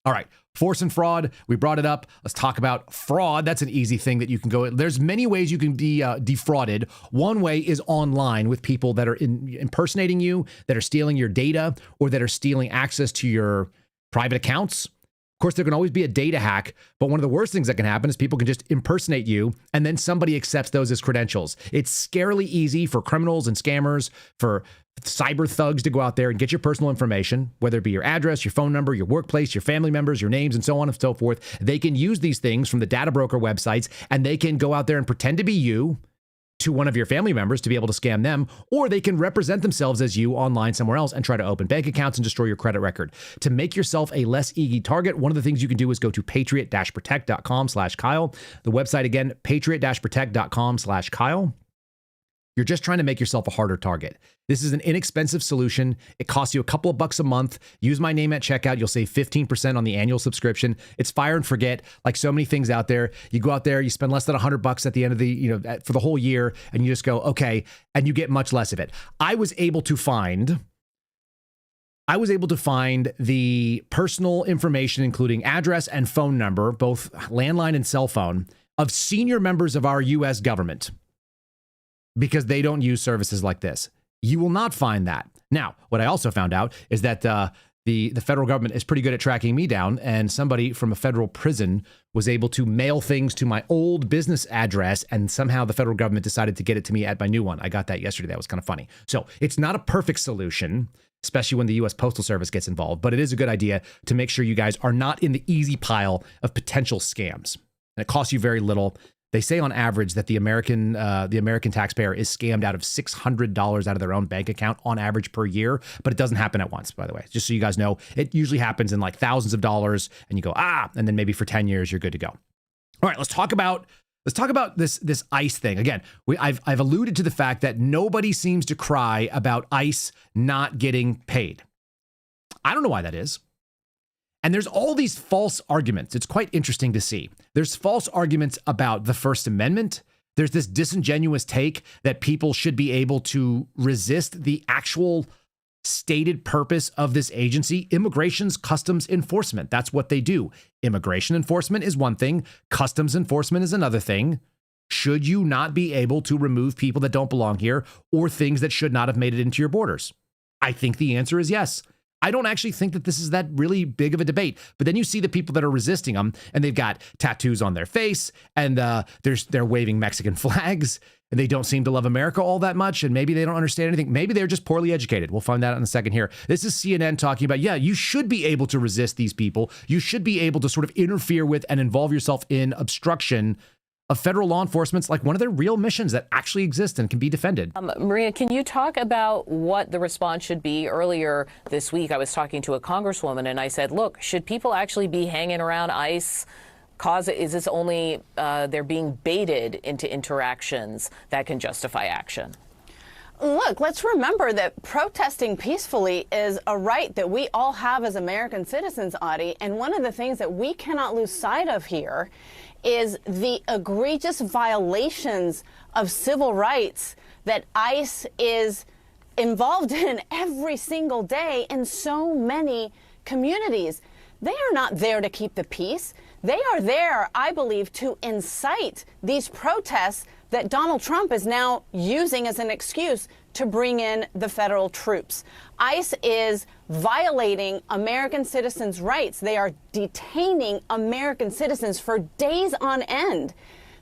All right. Force and fraud. We brought it up. Let's talk about fraud. That's an easy thing that you can go. There's many ways you can be defrauded. One way is online with people that are impersonating you, that are stealing your data, or that are stealing access to your private accounts. Of course, there can always be a data hack, but one of the worst things that can happen is people can just impersonate you, and then somebody accepts those as credentials. It's scarily easy for criminals and scammers, for cyber thugs to go out there and get your personal information, whether it be your address, your phone number, your workplace, your family members, your names, and so on and so forth. They can use these things from the data broker websites, and they can go out there and pretend to be you to one of your family members to be able to scam them, or they can represent themselves as you online somewhere else and try to open bank accounts and destroy your credit record. To make yourself a less easy target, one of the things you can do is go to patriot-protect.com/Kyle. The website again, patriot-protect.com/Kyle. You're just trying to make yourself a harder target. This is an inexpensive solution. It costs you a couple of bucks a month. Use my name at checkout. You'll save 15% on the annual subscription. It's fire and forget, like so many things out there. You go out there, you spend less than $100 at the end of the, for the whole year, and you just go, okay, and you get much less of it. I was able to find the personal information, including address and phone number, both landline and cell phone, of senior members of our U.S. government, because they don't use services like this. You will not find that. Now, what I also found out is that the federal government is pretty good at tracking me down, and somebody from a federal prison was able to mail things to my old business address, and somehow the federal government decided to get it to me at my new one. I got that yesterday. That was kind of funny. So it's not a perfect solution, especially when the U.S. Postal Service gets involved, but it is a good idea to make sure you guys are not in the easy pile of potential scams. And it costs you very little. They say on average that the American taxpayer is scammed out of $600 out of their own bank account on average per year, but it doesn't happen at once, by the way. Just so you guys know, it usually happens in like thousands of dollars, and you go, and then maybe for 10 years, you're good to go. All right, let's talk about this ICE thing. Again, I've alluded to the fact that nobody seems to cry about ICE not getting paid. I don't know why that is. And there's all these false arguments. It's quite interesting to see. There's false arguments about the First Amendment. There's this disingenuous take that people should be able to resist the actual stated purpose of this agency, Immigration's Customs Enforcement. That's what they do. Immigration enforcement is one thing. Customs enforcement is another thing. Should you not be able to remove people that don't belong here, or things that should not have made it into your borders? I think the answer is yes. I don't actually think that this is that really big of a debate. But then you see the people that are resisting them, and they've got tattoos on their face, and they're waving Mexican flags, and they don't seem to love America all that much, and maybe they don't understand anything. Maybe they're just poorly educated. We'll find out in a second here. This is CNN talking about, you should be able to resist these people. You should be able to sort of interfere with and involve yourself in obstruction of federal law enforcement's like one of their real missions that actually exist and can be defended. Maria, can you talk about what the response should be? Earlier this week, I was talking to a congresswoman, and I said, look, should people actually be hanging around ICE? Is this only they're being baited into interactions that can justify action? Look, let's remember that protesting peacefully is a right that we all have as American citizens, Audie. And one of the things that we cannot lose sight of here is the egregious violations of civil rights that ICE is involved in every single day in so many communities. They are not there to keep the peace. They are there, I believe, to incite these protests that Donald Trump is now using as an excuse to bring in the federal troops. ICE is violating American citizens' rights. They are detaining American citizens for days on end.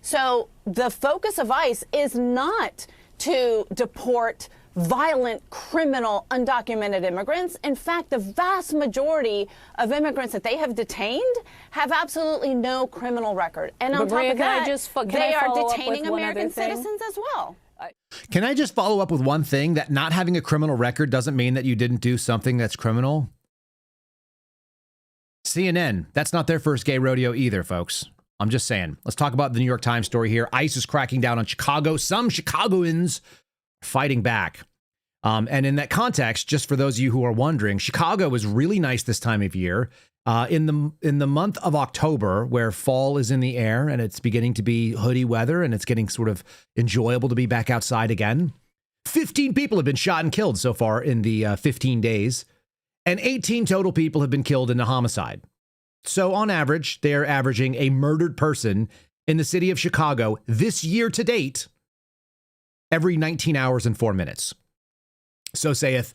So the focus of ICE is not to deport violent, criminal, undocumented immigrants. In fact, the vast majority of immigrants that they have detained have absolutely no criminal record. And on top of that, they are detaining American citizens as well. Can I just follow up with one thing? That not having a criminal record doesn't mean that you didn't do something that's criminal. CNN, that's not their first gay rodeo either, folks. I'm just saying. Let's talk about the New York Times story here. ICE is cracking down on Chicago. Some Chicagoans fighting back. And in that context, just for those of you who are wondering, Chicago was really nice this time of year. In the month of October, where fall is in the air and it's beginning to be hoodie weather and it's getting sort of enjoyable to be back outside again, 15 people have been shot and killed so far in the 15 days, and 18 total people have been killed in a homicide. So on average, they're averaging a murdered person in the city of Chicago this year to date every 19 hours and 4 minutes. So saith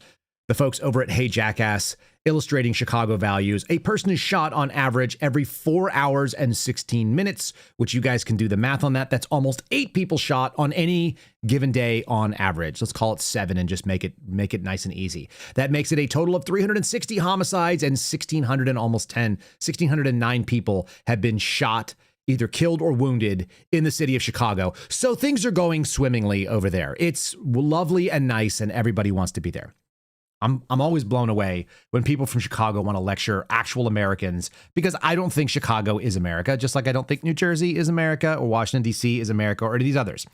the folks over at Hey Jackass, illustrating Chicago values. A person is shot on average every 4 hours and 16 minutes, which you guys can do the math on that. That's almost 8 people shot on any given day on average. Let's call it 7 and just make it nice and easy. That makes it a total of 360 homicides and 1,609 people have been shot, either killed or wounded in the city of Chicago. So things are going swimmingly over there. It's lovely and nice and everybody wants to be there. I'm always blown away when people from Chicago want to lecture actual Americans, because I don't think Chicago is America, just like I don't think New Jersey is America or Washington, D.C. is America or any of these others.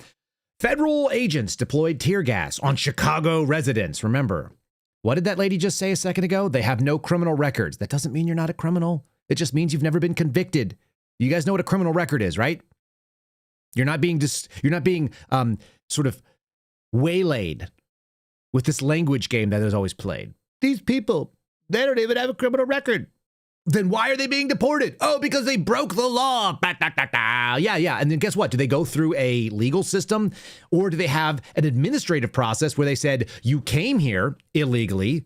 Federal agents deployed tear gas on Chicago residents. Remember, what did that lady just say a second ago? They have no criminal records. That doesn't mean you're not a criminal. It just means you've never been convicted. You guys know what a criminal record is, right? You're not being sort of waylaid with this language game that is always played. These people, they don't even have a criminal record. Then why are they being deported? Oh, because they broke the law. Yeah. And then guess what? Do they go through a legal system, or do they have an administrative process where they said, you came here illegally.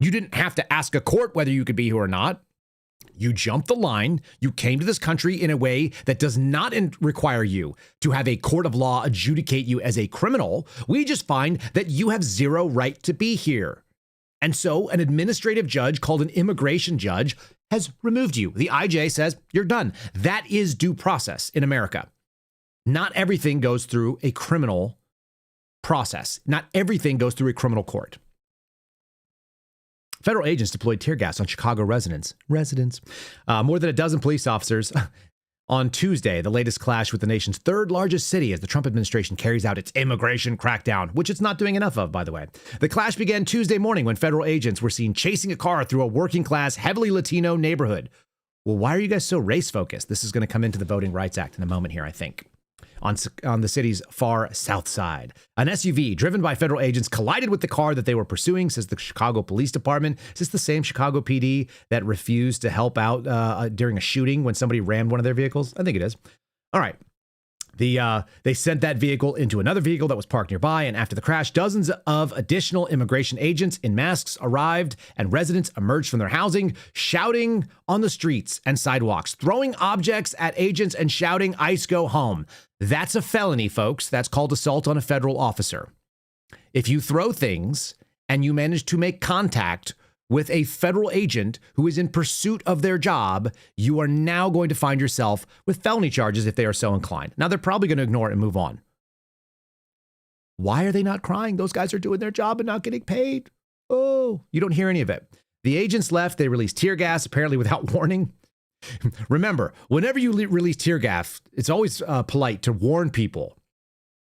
You didn't have to ask a court whether you could be here or not. You jumped the line. You came to this country in a way that does not require you to have a court of law adjudicate you as a criminal. We just find that you have zero right to be here. And so an administrative judge called an immigration judge has removed you. The IJ says you're done. That is due process in America. Not everything goes through a criminal process. Not everything goes through a criminal court. Federal agents deployed tear gas on Chicago residents. More than a dozen police officers on Tuesday, the latest clash with the nation's third largest city as the Trump administration carries out its immigration crackdown, which it's not doing enough of, by the way. The clash began Tuesday morning when federal agents were seen chasing a car through a working class, heavily Latino neighborhood. Well, why are you guys so race focused? This is going to come into the Voting Rights Act in a moment here, I think. On the city's far south side, an SUV driven by federal agents collided with the car that they were pursuing, says the Chicago Police Department. Is this the same Chicago PD that refused to help out during a shooting when somebody rammed one of their vehicles? I think it is. All right. They sent that vehicle into another vehicle that was parked nearby, and after the crash, dozens of additional immigration agents in masks arrived, and residents emerged from their housing, shouting on the streets and sidewalks, throwing objects at agents and shouting, "ICE, go home." That's a felony, folks. That's called assault on a federal officer. If you throw things and you manage to make contact with a federal agent who is in pursuit of their job, you are now going to find yourself with felony charges if they are so inclined. Now, they're probably going to ignore it and move on. Why are they not crying? Those guys are doing their job and not getting paid. Oh, you don't hear any of it. The agents left. They released tear gas, apparently without warning. Remember, whenever you release tear gas, it's always polite to warn people.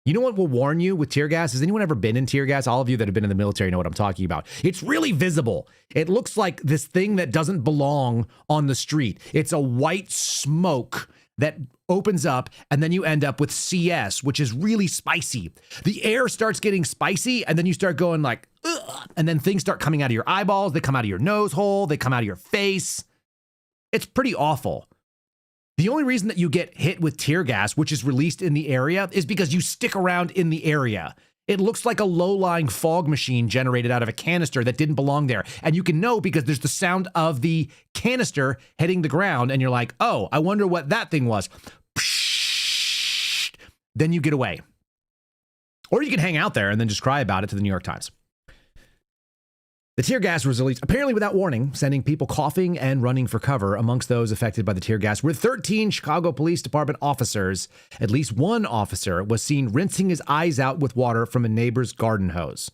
You know what will warn you with tear gas? Has anyone ever been in tear gas? All of you that have been in the military know what I'm talking about. It's really visible. It looks like this thing that doesn't belong on the street. It's a white smoke that opens up, and then you end up with CS, which is really spicy. The air starts getting spicy, and then you start going like, ugh, and then things start coming out of your eyeballs. They come out of your nose hole. They come out of your face. It's pretty awful. The only reason that you get hit with tear gas, which is released in the area, is because you stick around in the area. It looks like a low-lying fog machine generated out of a canister that didn't belong there. And you can know because there's the sound of the canister hitting the ground, and you're like, oh, I wonder what that thing was. Then you get away. Or you can hang out there and then just cry about it to the New York Times. The tear gas was released apparently without warning, sending people coughing and running for cover. Amongst those affected by the tear gas were 13 Chicago Police Department officers. At least one officer was seen rinsing his eyes out with water from a neighbor's garden hose.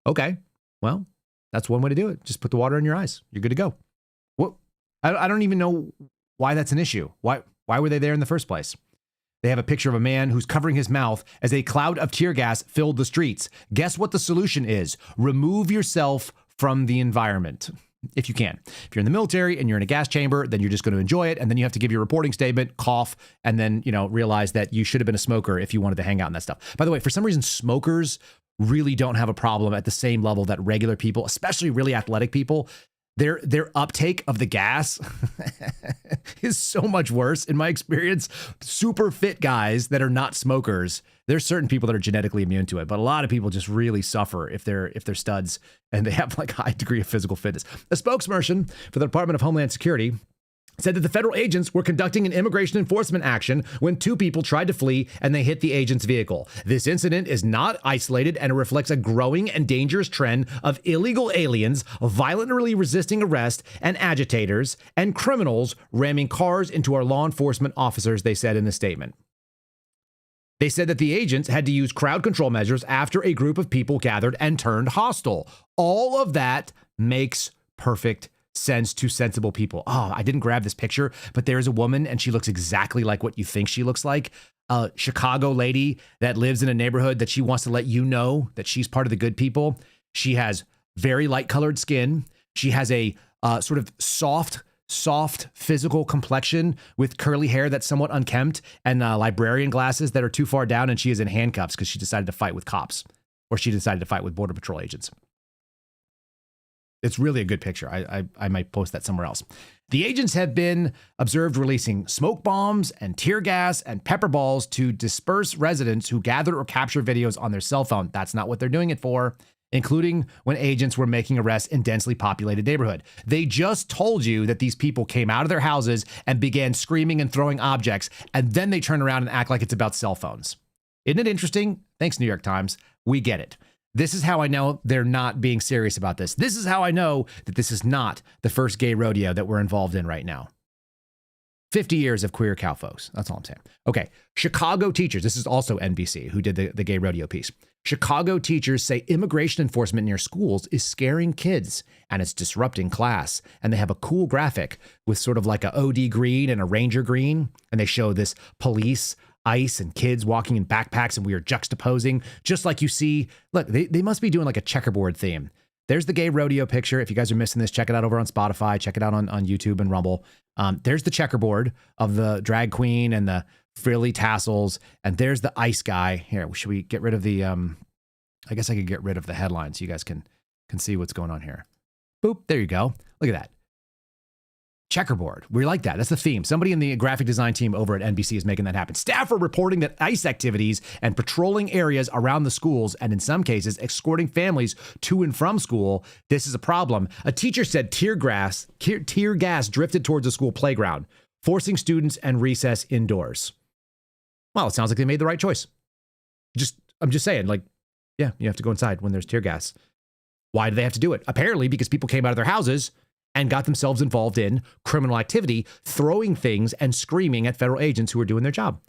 Okay, well, that's one way to do it. Just put the water in your eyes. You're good to go. What? I don't even know why that's an issue. Why were they there in the first place? They have a picture of a man who's covering his mouth as a cloud of tear gas filled the streets. Guess what the solution is? Remove yourself from the environment, if you can. If you're in the military and you're in a gas chamber, then you're just going to enjoy it. And then you have to give your reporting statement, cough, and then, realize that you should have been a smoker if you wanted to hang out and that stuff. By the way, for some reason, smokers really don't have a problem at the same level that regular people, especially really athletic people, Their uptake of the gas is so much worse in my experience. Super fit guys that are not smokers, there's certain people that are genetically immune to it, but a lot of people just really suffer if they're studs and they have like a high degree of physical fitness. A spokesperson for the Department of Homeland Security said that the federal agents were conducting an immigration enforcement action when two people tried to flee and they hit the agent's vehicle. This incident is not isolated and it reflects a growing and dangerous trend of illegal aliens violently resisting arrest and agitators and criminals ramming cars into our law enforcement officers, they said in the statement. They said that the agents had to use crowd control measures after a group of people gathered and turned hostile. All of that makes perfect sense to sensible people. Oh, I didn't grab this picture, but there's a woman and she looks exactly like what you think she looks like. A Chicago lady that lives in a neighborhood that she wants to let you know that she's part of the good people. She has very light colored skin. She has a sort of soft physical complexion with curly hair that's somewhat unkempt and librarian glasses that are too far down. And she is in handcuffs because she decided to fight with cops, or she decided to fight with Border Patrol agents. It's really a good picture. I might post that somewhere else. The agents have been observed releasing smoke bombs and tear gas and pepper balls to disperse residents who gather or capture videos on their cell phone. That's not what they're doing it for, including when agents were making arrests in densely populated neighborhood. They just told you that these people came out of their houses and began screaming and throwing objects, and then they turn around and act like it's about cell phones. Isn't it interesting? Thanks, New York Times. We get it. This is how I know they're not being serious about this. This is how I know that this is not the first gay rodeo that we're involved in right now. 50 years of queer cowfolks. That's all I'm saying. Okay. Chicago teachers. This is also NBC who did the gay rodeo piece. Chicago teachers say immigration enforcement near schools is scaring kids and it's disrupting class. And they have a cool graphic with sort of like a OD green and a Ranger green. And they show this police, ICE, and kids walking in backpacks, and we are juxtaposing, just like you see. Look, they must be doing like a checkerboard theme. There's the gay rodeo picture. If you guys are missing this, check it out over on Spotify. Check it out on YouTube and Rumble. There's the checkerboard of the drag queen and the frilly tassels. And there's the ICE guy. Here, should we get rid of the, I guess I could get rid of the headline so you guys can see what's going on here. Boop, there you go. Look at that. Checkerboard. We like that. That's the theme. Somebody in the graphic design team over at NBC is making that happen. Staff are reporting that ICE activities and patrolling areas around the schools, and in some cases, escorting families to and from school. This is a problem. A teacher said tear gas drifted towards a school playground, forcing students and recess indoors. Well, it sounds like they made the right choice. I'm just saying, like, yeah, you have to go inside when there's tear gas. Why do they have to do it? Apparently because people came out of their houses and got themselves involved in criminal activity, throwing things and screaming at federal agents who were doing their job.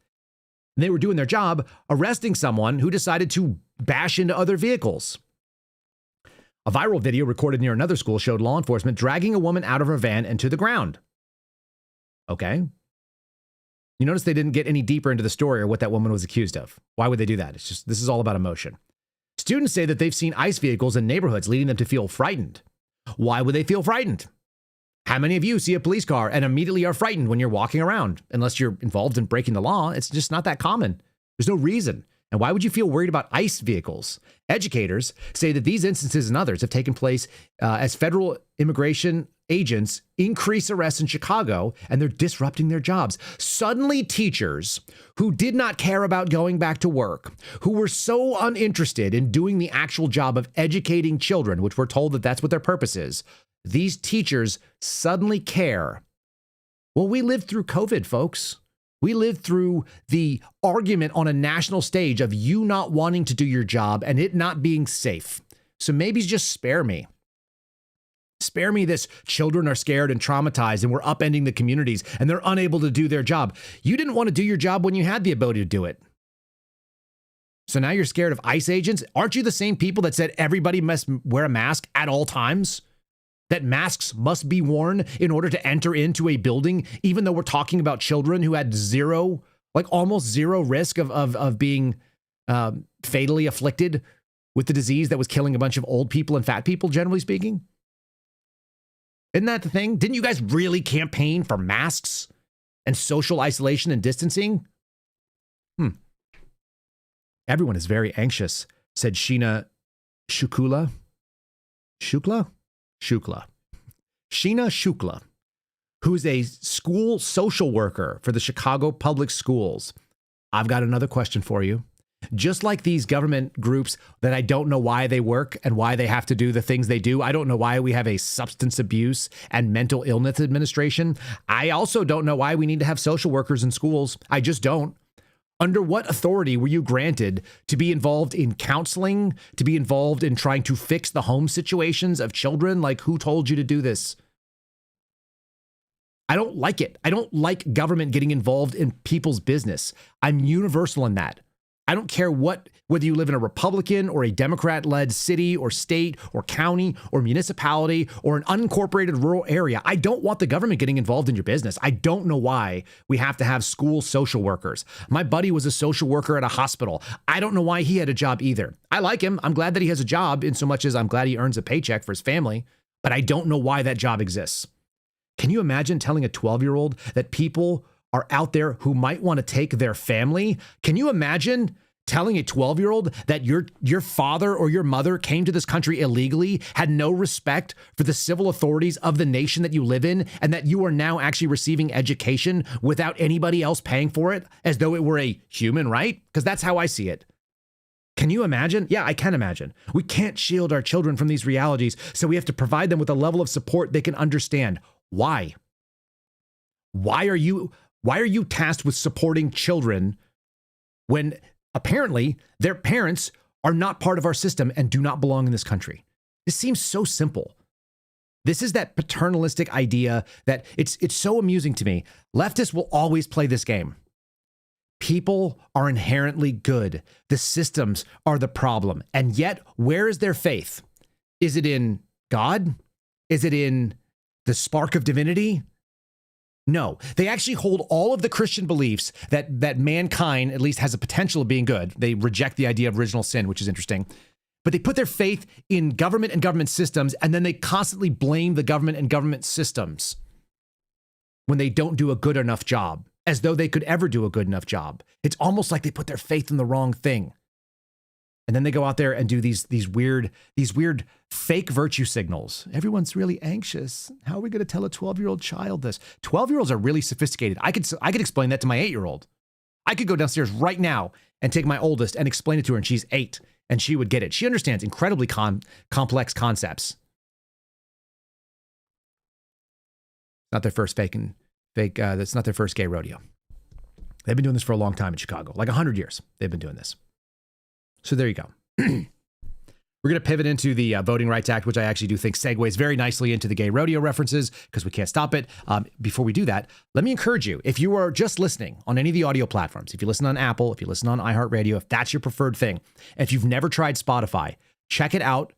And they were doing their job arresting someone who decided to bash into other vehicles. A viral video recorded near another school showed law enforcement dragging a woman out of her van and to the ground. Okay. You notice they didn't get any deeper into the story or what that woman was accused of. Why would they do that? It's just, this is all about emotion. Students say that they've seen ICE vehicles in neighborhoods, leading them to feel frightened. Why would they feel frightened? How many of you see a police car and immediately are frightened when you're walking around? Unless you're involved in breaking the law, it's just not that common. There's no reason. And why would you feel worried about ICE vehicles? Educators say that these instances and others have taken place as federal immigration agents increase arrests in Chicago, and they're disrupting their jobs. Suddenly, teachers who did not care about going back to work, who were so uninterested in doing the actual job of educating children, which we're told that that's what their purpose is, these teachers suddenly care. Well, we lived through COVID, folks. We lived through the argument on a national stage of you not wanting to do your job and it not being safe. So maybe just spare me. Spare me this. Children are scared and traumatized and we're upending the communities and they're unable to do their job. You didn't want to do your job when you had the ability to do it. So now you're scared of ICE agents? Aren't you the same people that said everybody must wear a mask at all times? That masks must be worn in order to enter into a building, even though we're talking about children who had zero, like almost zero risk of being fatally afflicted with the disease that was killing a bunch of old people and fat people, generally speaking? Isn't that the thing? Didn't you guys really campaign for masks and social isolation and distancing? Everyone is very anxious, said Sheena Shukla. Sheena Shukla, who's a school social worker for the Chicago Public Schools. I've got another question for you. Just like these government groups that I don't know why they work and why they have to do the things they do. I don't know why we have a substance abuse and mental illness administration. I also don't know why we need to have social workers in schools. I just don't. Under what authority were you granted to be involved in counseling, to be involved in trying to fix the home situations of children? Like, who told you to do this? I don't like it. I don't like government getting involved in people's business. I'm universal in that. I don't care whether you live in a Republican or a Democrat-led city or state or county or municipality or an unincorporated rural area. I don't want the government getting involved in your business. I don't know why we have to have school social workers. My buddy was a social worker at a hospital. I don't know why he had a job either. I like him. I'm glad that he has a job in so much as I'm glad he earns a paycheck for his family, but I don't know why that job exists. Can you imagine telling a 12-year-old that people are out there who might want to take their family? Can you imagine telling a 12-year-old that your father or your mother came to this country illegally, had no respect for the civil authorities of the nation that you live in, and that you are now actually receiving education without anybody else paying for it as though it were a human right? Because that's how I see it. Can you imagine? Yeah, I can imagine. We can't shield our children from these realities, so we have to provide them with a level of support they can understand. Why? Why are you tasked with supporting children when apparently their parents are not part of our system and do not belong in this country? This seems so simple. This is that paternalistic idea that it's so amusing to me. Leftists will always play this game. People are inherently good. The systems are the problem. And yet, where is their faith? Is it in God? Is it in the spark of divinity? No, they actually hold all of the Christian beliefs that mankind at least has a potential of being good. They reject the idea of original sin, which is interesting. But they put their faith in government and government systems, and then they constantly blame the government and government systems when they don't do a good enough job, as though they could ever do a good enough job. It's almost like they put their faith in the wrong thing. And then they go out there and do these weird fake virtue signals. Everyone's really anxious. How are we going to tell a 12-year-old child this? 12-year-olds are really sophisticated. I could explain that to my 8-year-old. I could go downstairs right now and take my oldest and explain it to her, and she's 8, and she would get it. She understands incredibly complex concepts. Not their first that's not their first gay rodeo. They've been doing this for a long time in Chicago, like 100 years. They've been doing this. So there you go. We're going to pivot into the Voting Rights Act, which I actually do think segues very nicely into the gay rodeo references because we can't stop it. Before we do that, let me encourage you, if you are just listening on any of the audio platforms, if you listen on Apple, if you listen on iHeartRadio, if that's your preferred thing, if you've never tried Spotify, check it out.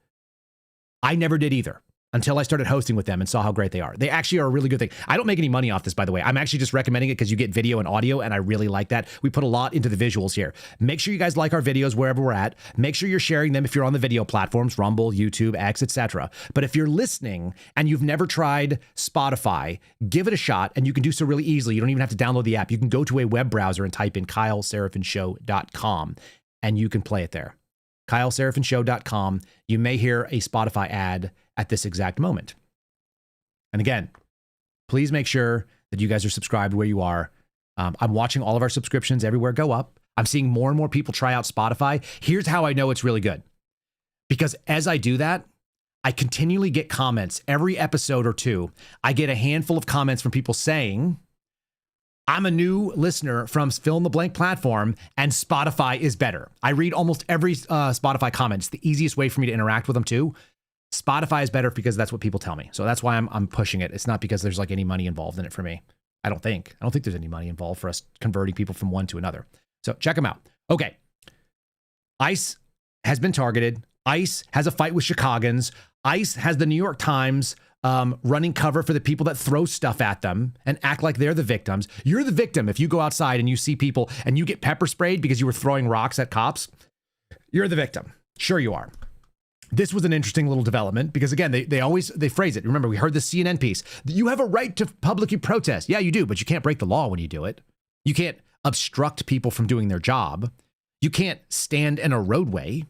I never did either until I started hosting with them and saw how great they are. They actually are a really good thing. I don't make any money off this, by the way. I'm actually just recommending it because you get video and audio, and I really like that. We put a lot into the visuals here. Make sure you guys like our videos wherever we're at. Make sure you're sharing them if you're on the video platforms, Rumble, YouTube, X, etc. But if you're listening and you've never tried Spotify, give it a shot, and you can do so really easily. You don't even have to download the app. You can go to a web browser and type in kyleserafinshow.com, and you can play it there. kyleserafinshow.com. You may hear a Spotify ad at this exact moment. And again, please make sure that you guys are subscribed where you are. I'm watching all of our subscriptions everywhere go up. I'm seeing more and more people try out Spotify. Here's how I know it's really good. Because as I do that, I continually get comments. Every episode or two, I get a handful of comments from people saying, I'm a new listener from fill in the blank platform and Spotify is better. I read almost every Spotify comment. It's the easiest way for me to interact with them too. Spotify is better because that's what people tell me. So that's why I'm pushing it. It's not because there's like any money involved in it for me. I don't think there's any money involved for us converting people from one to another. So check them out. Okay. ICE has been targeted. ICE has a fight with Chicagoans. ICE has the New York Times running cover for the people that throw stuff at them and act like they're the victims. You're the victim if you go outside and you see people and you get pepper sprayed because you were throwing rocks at cops. You're the victim. Sure you are. This was an interesting little development because, again, they phrase it. Remember, we heard the CNN piece. You have a right to publicly protest. Yeah, you do, but you can't break the law when you do it. You can't obstruct people from doing their job. You can't stand in a roadway.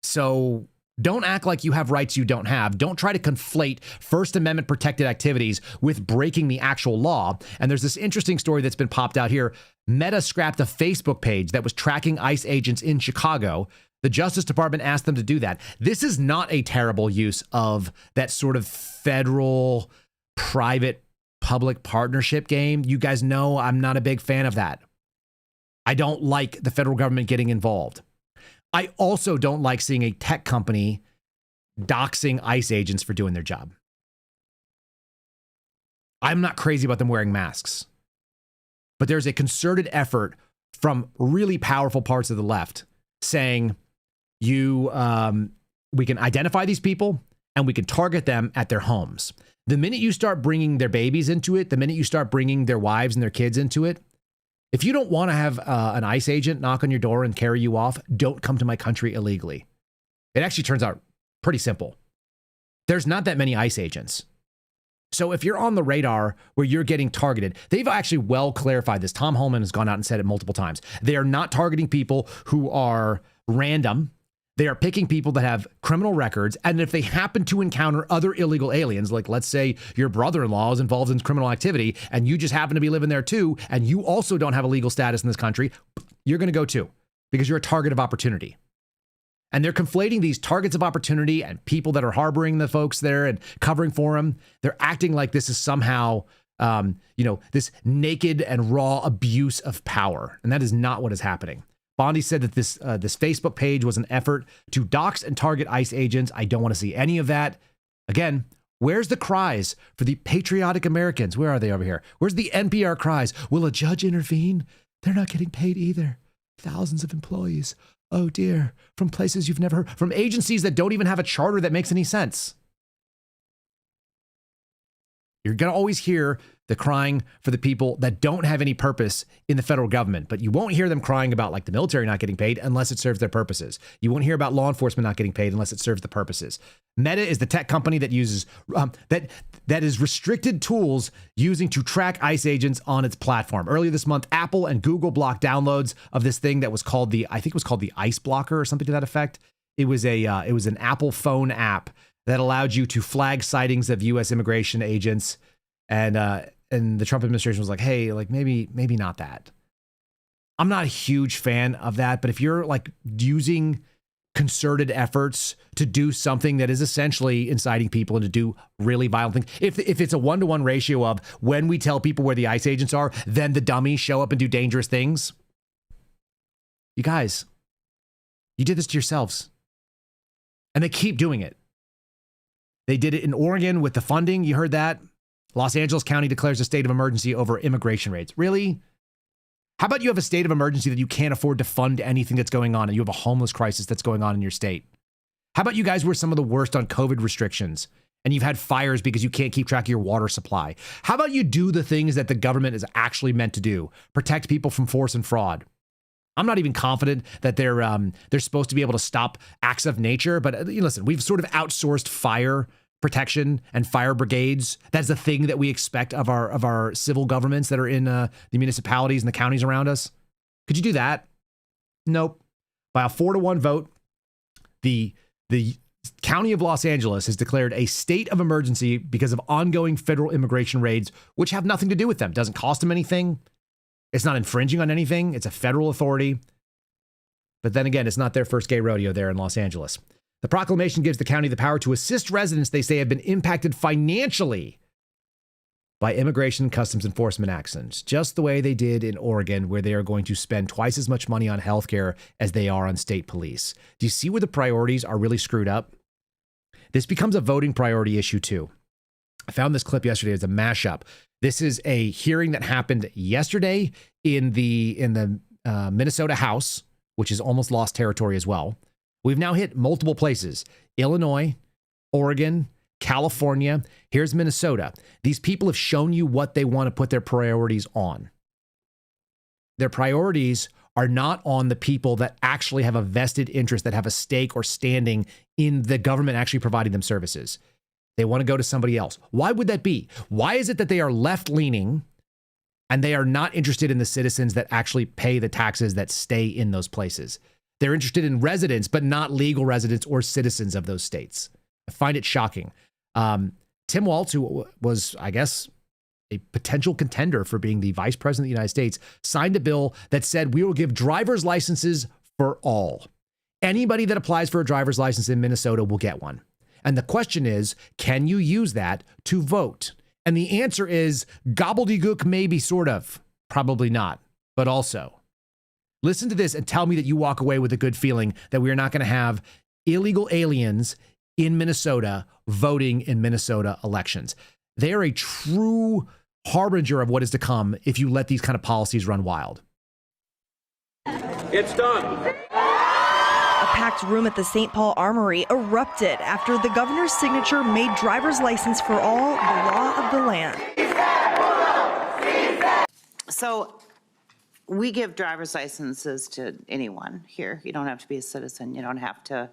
So Don't act like you have rights you don't have. Don't try to conflate First Amendment protected activities with breaking the actual law. And there's this interesting story that's been popped out here. Meta scrapped a Facebook page that was tracking ICE agents in Chicago. The Justice Department asked them to do that. This is not a terrible use of that sort of federal private public partnership game. You guys know I'm not a big fan of that. I don't like the federal government getting involved. I also don't like seeing a tech company doxing ICE agents for doing their job. I'm not crazy about them wearing masks, but there's a concerted effort from really powerful parts of the left saying we can identify these people and we can target them at their homes. The minute you start bringing their babies into it, the minute you start bringing their wives and their kids into it, if you don't want to have an ICE agent knock on your door and carry you off, don't come to my country illegally. It actually turns out pretty simple. There's not that many ICE agents. So if you're on the radar where you're getting targeted, they've actually well clarified this. Tom Holman has gone out and said it multiple times. They are not targeting people who are random. They are picking people that have criminal records. And if they happen to encounter other illegal aliens, like let's say your brother-in-law is involved in criminal activity and you just happen to be living there too, and you also don't have a legal status in this country, you're going to go too, because you're a target of opportunity. And they're conflating these targets of opportunity and people that are harboring the folks there and covering for them. They're acting like this is somehow, this naked and raw abuse of power. And that is not what is happening. Bondi said that this Facebook page was an effort to dox and target ICE agents. I don't want to see any of that. Again, where's the cries for the patriotic Americans? Where are they over here? Where's the NPR cries? Will a judge intervene? They're not getting paid either. Thousands of employees. Oh dear. From places you've never heard. From agencies that don't even have a charter that makes any sense. You're going to always hear the crying for the people that don't have any purpose in the federal government, but you won't hear them crying about like the military not getting paid unless it serves their purposes. You won't hear about law enforcement not getting paid unless it serves the purposes. Meta is the tech company that uses that is restricted tools using to track ICE agents on its platform. Earlier this month, Apple and Google blocked downloads of this thing that was called the ICE blocker or something to that effect. It was an Apple phone app that allowed you to flag sightings of U.S. immigration agents, and the Trump administration was like, hey, like maybe not that. I'm not a huge fan of that, but if you're like using concerted efforts to do something that is essentially inciting people and to do really violent things, if it's a 1-to-1 ratio of when we tell people where the ICE agents are, then the dummies show up and do dangerous things, you guys, you did this to yourselves. And they keep doing it. They did it in Oregon with the funding. You heard that. Los Angeles County declares a state of emergency over immigration raids. Really? How about you have a state of emergency that you can't afford to fund anything that's going on and you have a homeless crisis that's going on in your state? How about you guys were some of the worst on COVID restrictions and you've had fires because you can't keep track of your water supply? How about you do the things that the government is actually meant to do? Protect people from force and fraud. I'm not even confident that they're supposed to be able to stop acts of nature, but listen, we've sort of outsourced fire protection and fire brigades. That's the thing that we expect of our civil governments that are in the municipalities and the counties around us. Could you do that? Nope. By a 4-to-1 vote, the County of Los Angeles has declared a state of emergency because of ongoing federal immigration raids, which have nothing to do with them. Doesn't cost them anything. It's not infringing on anything. It's a federal authority. But then again, it's not their first gay rodeo there in Los Angeles. The proclamation gives the county the power to assist residents they say have been impacted financially by immigration and customs enforcement actions, just the way they did in Oregon, where they are going to spend twice as much money on healthcare as they are on state police. Do you see where the priorities are really screwed up? This becomes a voting priority issue too. I found this clip yesterday as a mashup. This is a hearing that happened yesterday in the Minnesota House, which is almost lost territory as well. We've now hit multiple places: Illinois, Oregon, California. Here's Minnesota. These people have shown you what they want to put their priorities on. Their priorities are not on the people that actually have a vested interest, that have a stake or standing in the government actually providing them services. They want to go to somebody else. Why would that be? Why is it that they are left-leaning and they are not interested in the citizens that actually pay the taxes that stay in those places? They're interested in residents, but not legal residents or citizens of those states. I find it shocking. Tim Walz, who was, I guess, a potential contender for being the vice president of the United States, signed a bill that said we will give driver's licenses for all. Anybody that applies for a driver's license in Minnesota will get one. And the question is, can you use that to vote? And the answer is gobbledygook, maybe, sort of. Probably not, but also. Listen to this and tell me that you walk away with a good feeling that we are not going to have illegal aliens in Minnesota voting in Minnesota elections. They are a true harbinger of what is to come if you let these kind of policies run wild. It's done. A packed room at the St. Paul Armory erupted after the governor's signature made driver's license for all the law of the land. So we give driver's licenses to anyone here. You don't have to be a citizen. You don't have to,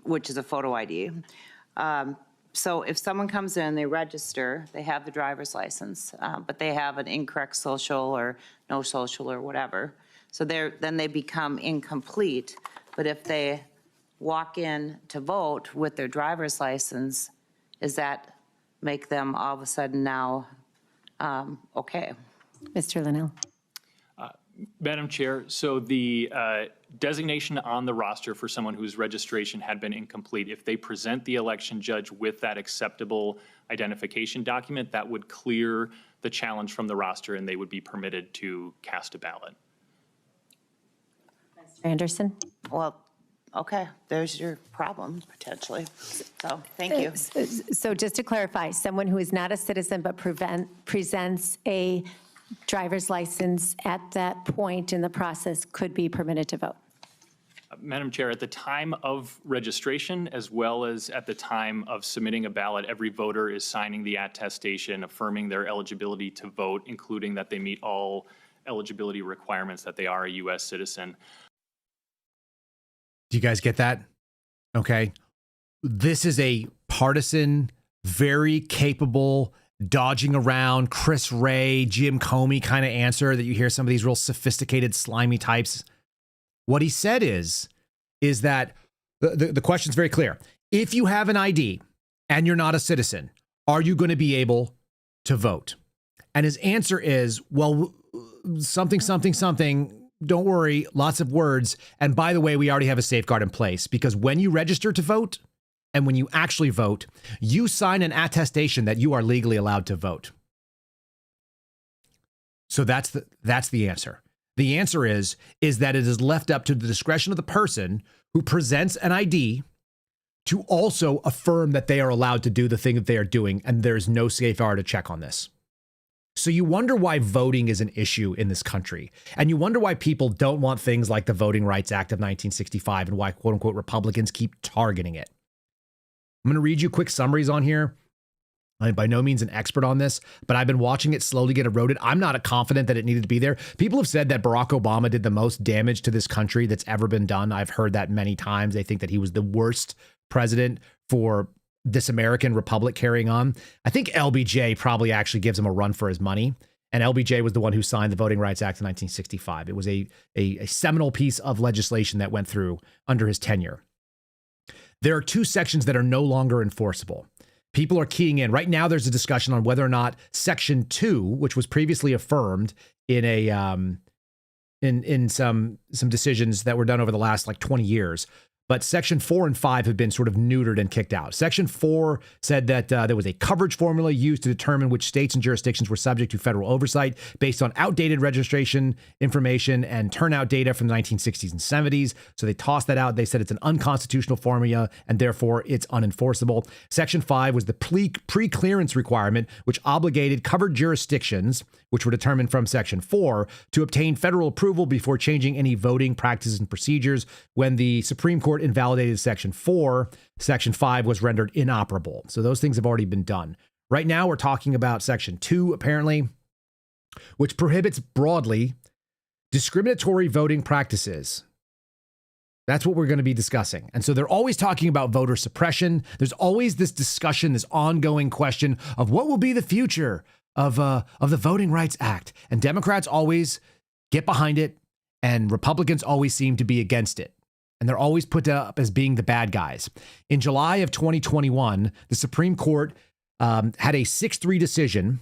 which is a photo ID. So if someone comes in, they register, they have the driver's license, but they have an incorrect social or no social or whatever. So then they become incomplete. But if they walk in to vote with their driver's license, does that make them all of a sudden now okay? Mr. Linnell. Madam Chair, so the designation on the roster for someone whose registration had been incomplete, if they present the election judge with that acceptable identification document, that would clear the challenge from the roster and they would be permitted to cast a ballot. Mr. Anderson. Well, okay, there's your problem potentially. So thank you. So just to clarify, someone who is not a citizen but presents a driver's license at that point in the process could be permitted to vote. Madam Chair, at the time of registration, as well as at the time of submitting a ballot, every voter is signing the attestation affirming their eligibility to vote, including that they meet all eligibility requirements, that they are a U.S. citizen. Do you guys get that? Okay. This is a partisan, very capable, dodging around, Chris Wray, Jim Comey kind of answer that you hear some of these real sophisticated, slimy types. What he said is that the question's very clear. If you have an ID and you're not a citizen, are you going to be able to vote? And his answer is, well, something, something, something. Don't worry, lots of words. And by the way, we already have a safeguard in place because when you register to vote, and when you actually vote, you sign an attestation that you are legally allowed to vote. So that's the answer. The answer is that it is left up to the discretion of the person who presents an ID to also affirm that they are allowed to do the thing that they are doing, and there's no safeguard to check on this. So you wonder why voting is an issue in this country, and you wonder why people don't want things like the Voting Rights Act of 1965 and why, quote unquote, Republicans keep targeting it. I'm going to read you quick summaries on here. I'm by no means an expert on this, but I've been watching it slowly get eroded. I'm not confident that it needed to be there. People have said that Barack Obama did the most damage to this country that's ever been done. I've heard that many times. They think that he was the worst president for this American republic carrying on. I think LBJ probably actually gives him a run for his money. And LBJ was the one who signed the Voting Rights Act of 1965. It was a seminal piece of legislation that went through under his tenure. There are two sections that are no longer enforceable. People are keying in. Right now, there's a discussion on whether or not Section 2, which was previously affirmed in some decisions that were done over the last 20 years, but Section 4 and 5 have been sort of neutered and kicked out. Section 4 said that there was a coverage formula used to determine which states and jurisdictions were subject to federal oversight based on outdated registration information and turnout data from the 1960s and 70s. So they tossed that out. They said it's an unconstitutional formula and therefore it's unenforceable. Section 5 was the pre-clearance requirement, which obligated covered jurisdictions, which were determined from Section 4, to obtain federal approval before changing any voting practices and procedures. When the Supreme Court invalidated Section 4, Section 5 was rendered inoperable. So those things have already been done. Right now, we're talking about Section 2, apparently, which prohibits broadly discriminatory voting practices. That's what we're going to be discussing. And so they're always talking about voter suppression. There's always this discussion, this ongoing question of what will be the future of the Voting Rights Act. And Democrats always get behind it and Republicans always seem to be against it. And they're always put up as being the bad guys. In July of 2021, the Supreme Court had a 6-3 decision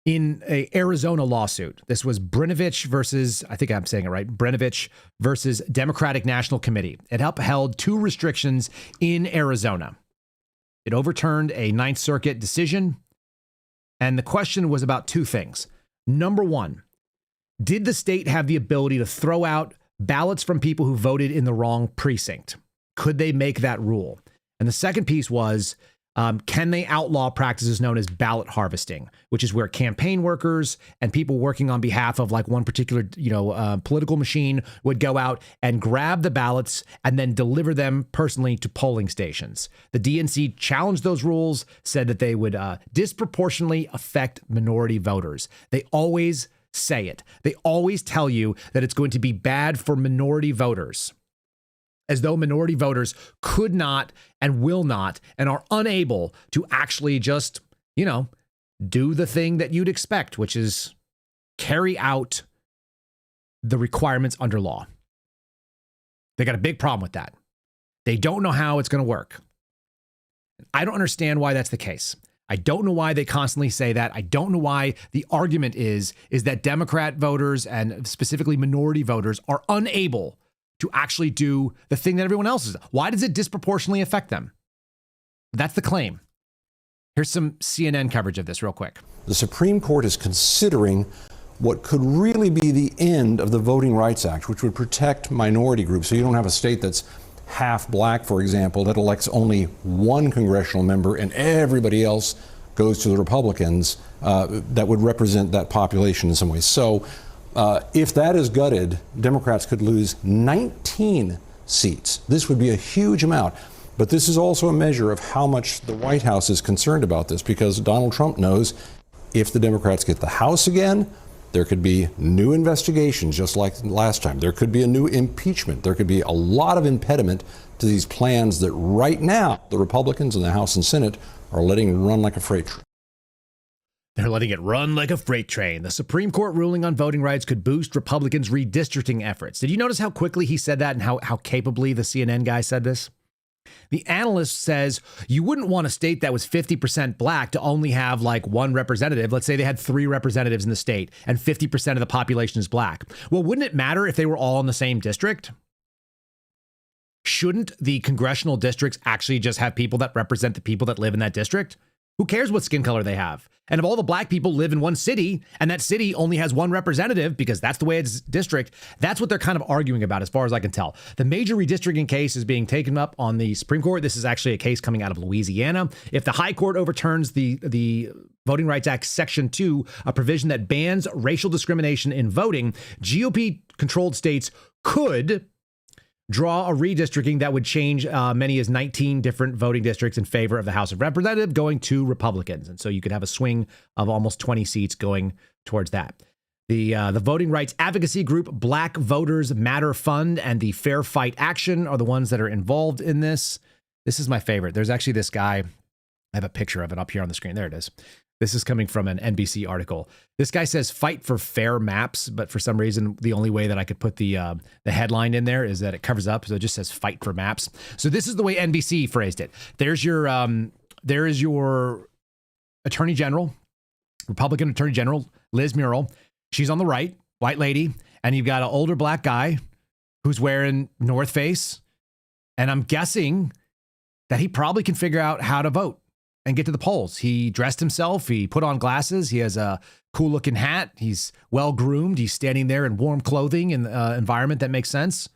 in a Arizona lawsuit. This was Brnovich versus, I think I'm saying it right, Brnovich versus Democratic National Committee. It upheld 2 restrictions in Arizona. It overturned a Ninth Circuit decision. And the question was about 2 things. Number 1, did the state have the ability to throw out ballots from people who voted in the wrong precinct? Could they make that rule? And the second piece was, can they outlaw practices known as ballot harvesting, which is where campaign workers and people working on behalf of like one particular, political machine would go out and grab the ballots and then deliver them personally to polling stations. The DNC challenged those rules, said that they would disproportionately affect minority voters. They always say it. They always tell you that it's going to be bad for minority voters, as though minority voters could not and will not and are unable to actually just, do the thing that you'd expect, which is carry out the requirements under law. They got a big problem with that. They don't know how it's going to work. I don't understand why that's the case. I don't know why they constantly say that. I don't know why the argument is that Democrat voters and specifically minority voters are unable to actually do the thing that everyone else is. Why does it disproportionately affect them? That's the claim. Here's some CNN coverage of this real quick. The Supreme Court is considering what could really be the end of the Voting Rights Act, which would protect minority groups. So you don't have a state that's half black, for example, that elects only one congressional member and everybody else goes to the Republicans that would represent that population in some ways. So if that is gutted, Democrats could lose 19 seats. This would be a huge amount. But this is also a measure of how much the White House is concerned about this, because Donald Trump knows if the Democrats get the House again, there could be new investigations just like last time. There could be a new impeachment. There could be a lot of impediment to these plans that right now the Republicans in the House and Senate are letting run like a freight train. They're letting it run like a freight train. The Supreme Court ruling on voting rights could boost Republicans' redistricting efforts. Did you notice how quickly he said that and how capably the CNN guy said this? The analyst says you wouldn't want a state that was 50% black to only have like one representative. Let's say they had 3 representatives in the state and 50% of the population is black. Well, wouldn't it matter if they were all in the same district? Shouldn't the congressional districts actually just have people that represent the people that live in that district? Who cares what skin color they have? And if all the black people live in one city and that city only has one representative because that's the way it's district, that's what they're kind of arguing about as far as I can tell. The major redistricting case is being taken up on the Supreme Court. This is actually a case coming out of Louisiana. If the high court overturns the Voting Rights Act Section 2, a provision that bans racial discrimination in voting, GOP-controlled states could draw a redistricting that would change many as 19 different voting districts in favor of the House of Representatives going to Republicans. And so you could have a swing of almost 20 seats going towards that. The voting rights advocacy group Black Voters Matter Fund and the Fair Fight Action are the ones that are involved in this. This is my favorite. There's actually this guy. I have a picture of it up here on the screen. There it is. This is coming from an NBC article. This guy says fight for fair maps, but for some reason, the only way that I could put the headline in there is that it covers up. So it just says fight for maps. So this is the way NBC phrased it. There is your attorney general, Republican attorney general, Liz Muriel. She's on the right, white lady. And you've got an older black guy who's wearing North Face. And I'm guessing that he probably can figure out how to vote and get to the polls. He dressed himself. He put on glasses. He has a cool looking hat. He's well groomed. He's standing there in warm clothing in an environment that makes sense.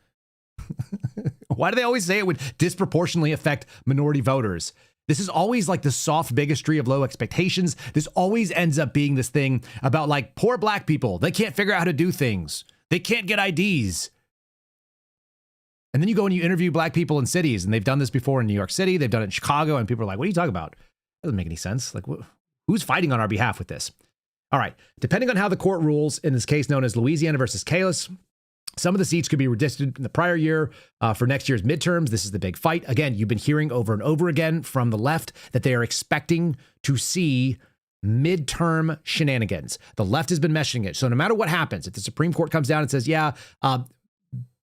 Why do they always say it would disproportionately affect minority voters? This is always like the soft bigotry of low expectations. This always ends up being this thing about like poor black people. They can't figure out how to do things. They can't get IDs. And then you go and you interview black people in cities, and they've done this before in New York City. They've done it in Chicago, and people are like, what are you talking about? Doesn't make any sense. Like, who's fighting on our behalf with this? All right. Depending on how the court rules in this case known as Louisiana versus Kalis, some of the seats could be redistricted in the prior year for next year's midterms. This is the big fight. Again, you've been hearing over and over again from the left that they are expecting to see midterm shenanigans. The left has been meshing it. So no matter what happens, if the Supreme Court comes down and says,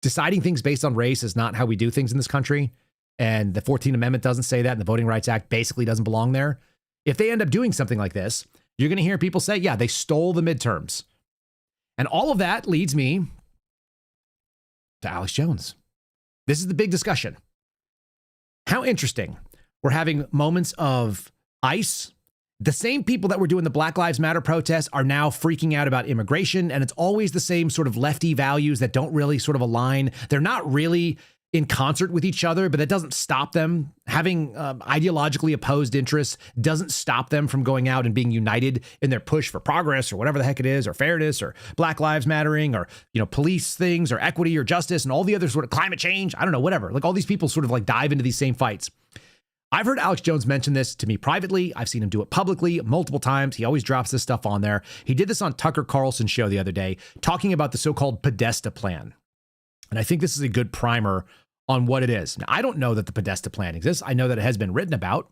deciding things based on race is not how we do things in this country, and the 14th Amendment doesn't say that, and the Voting Rights Act basically doesn't belong there. If they end up doing something like this, you're going to hear people say, yeah, they stole the midterms. And all of that leads me to Alex Jones. This is the big discussion. How interesting. We're having moments of ICE. The same people that were doing the Black Lives Matter protests are now freaking out about immigration, and it's always the same sort of lefty values that don't really sort of align. They're not really in concert with each other, but that doesn't stop them. Having ideologically opposed interests doesn't stop them from going out and being united in their push for progress or whatever the heck it is, or fairness, or Black Lives Mattering, or, police things, or equity, or justice, and all the other sort of climate change. I don't know, whatever. Like, all these people sort of like dive into these same fights. I've heard Alex Jones mention this to me privately. I've seen him do it publicly multiple times. He always drops this stuff on there. He did this on Tucker Carlson's show the other day, talking about the so-called Podesta plan. And I think this is a good primer on what it is. Now, I don't know that the Podesta plan exists. I know that it has been written about.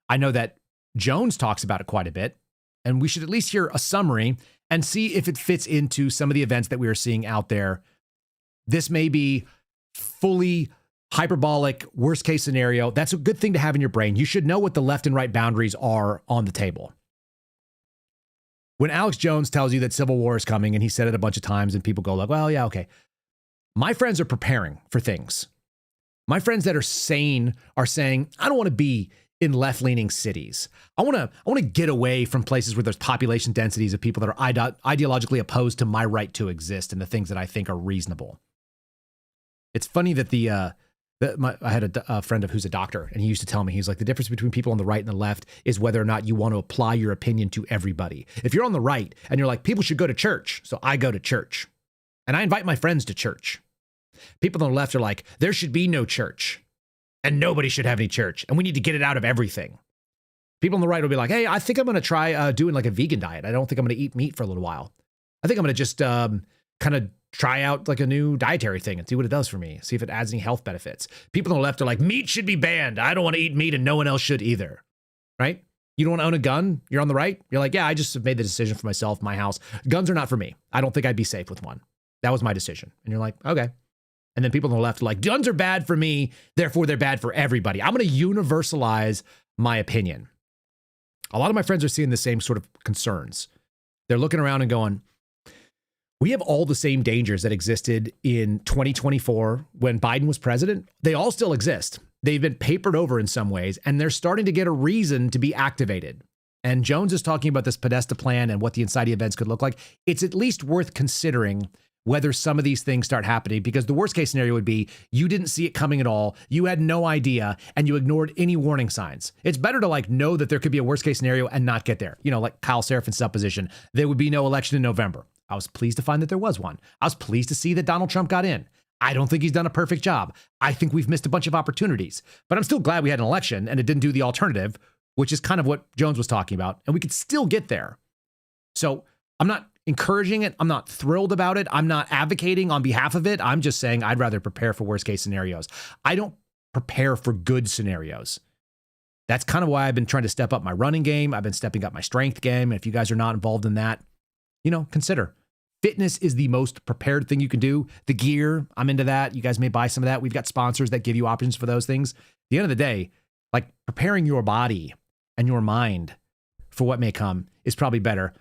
I know that Jones talks about it quite a bit. And we should at least hear a summary and see if it fits into some of the events that we are seeing out there. This may be fully hyperbolic, worst case scenario. That's a good thing to have in your brain. You should know what the left and right boundaries are on the table. When Alex Jones tells you that civil war is coming, and he said it a bunch of times, and people go like, well, yeah, okay. My friends are preparing for things. My friends that are sane are saying, I don't want to be in left-leaning cities. I want to get away from places where there's population densities of people that are ideologically opposed to my right to exist and the things that I think are reasonable. It's funny that I had a friend who's a doctor, and he used to tell me, he's like, the difference between people on the right and the left is whether or not you want to apply your opinion to everybody. If you're on the right and you're like, people should go to church, so I go to church, and I invite my friends to church. People on the left are like, there should be no church, and nobody should have any church, and we need to get it out of everything. People on the right will be like, hey, I think I'm going to try doing like a vegan diet. I don't think I'm going to eat meat for a little while. I think I'm going to just kind of try out like a new dietary thing and see what it does for me. See if it adds any health benefits. People on the left are like, meat should be banned. I don't want to eat meat, and no one else should either. Right? You don't want to own a gun? You're on the right? You're like, yeah, I just made the decision for myself, my house. Guns are not for me. I don't think I'd be safe with one. That was my decision. And you're like, okay. And then people on the left are like, guns are bad for me, therefore they're bad for everybody. I'm going to universalize my opinion. A lot of my friends are seeing the same sort of concerns. They're looking around and going, we have all the same dangers that existed in 2024 when Biden was president. They all still exist. They've been papered over in some ways, and they're starting to get a reason to be activated. And Jones is talking about this Podesta plan and what the inciting events could look like. It's at least worth considering whether some of these things start happening, because the worst case scenario would be you didn't see it coming at all. You had no idea, and you ignored any warning signs. It's better to like know that there could be a worst case scenario and not get there. Like Kyle Serafin's supposition, there would be no election in November. I was pleased to find that there was one. I was pleased to see that Donald Trump got in. I don't think he's done a perfect job. I think we've missed a bunch of opportunities, but I'm still glad we had an election and it didn't do the alternative, which is kind of what Jones was talking about. And we could still get there. So I'm not encouraging it. I'm not thrilled about it. I'm not advocating on behalf of it. I'm just saying I'd rather prepare for worst case scenarios. I don't prepare for good scenarios. That's kind of why I've been trying to step up my running game. I've been stepping up my strength game. And if you guys are not involved in that, consider. Fitness is the most prepared thing you can do. The gear, I'm into that. You guys may buy some of that. We've got sponsors that give you options for those things. At the end of the day, like preparing your body and your mind for what may come is probably better.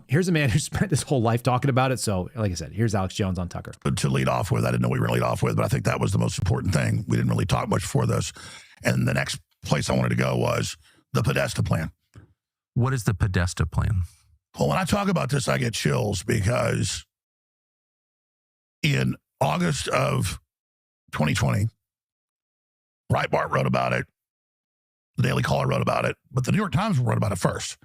Here's a man who spent his whole life talking about it. So like I said, here's Alex Jones on Tucker. To lead off with, I didn't know we were going to lead off with, but I think that was the most important thing. We didn't really talk much before this. And the next place I wanted to go was the Podesta plan. What is the Podesta plan? Well, when I talk about this, I get chills because in August of 2020, Breitbart wrote about it, the Daily Caller wrote about it, but the New York Times wrote about it first.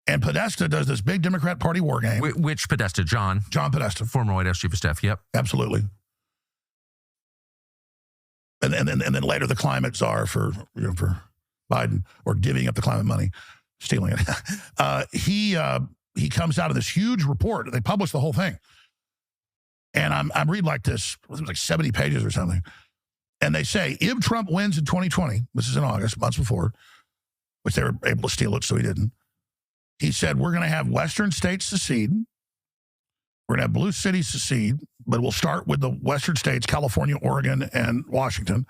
And Podesta does this big Democrat Party war game. Which Podesta? John Podesta. Former White House Chief of Staff, yep. Absolutely. And then later the climate czar for Biden, or giving up the climate money. Stealing it. He comes out of this huge report. They published the whole thing. And I'm reading like this, it was like 70 pages or something. And they say, if Trump wins in 2020, this is in August, months before, which they were able to steal it, so he didn't. He said, we're going to have Western states secede. We're going to have blue cities secede, but we'll start with the Western states, California, Oregon, and Washington.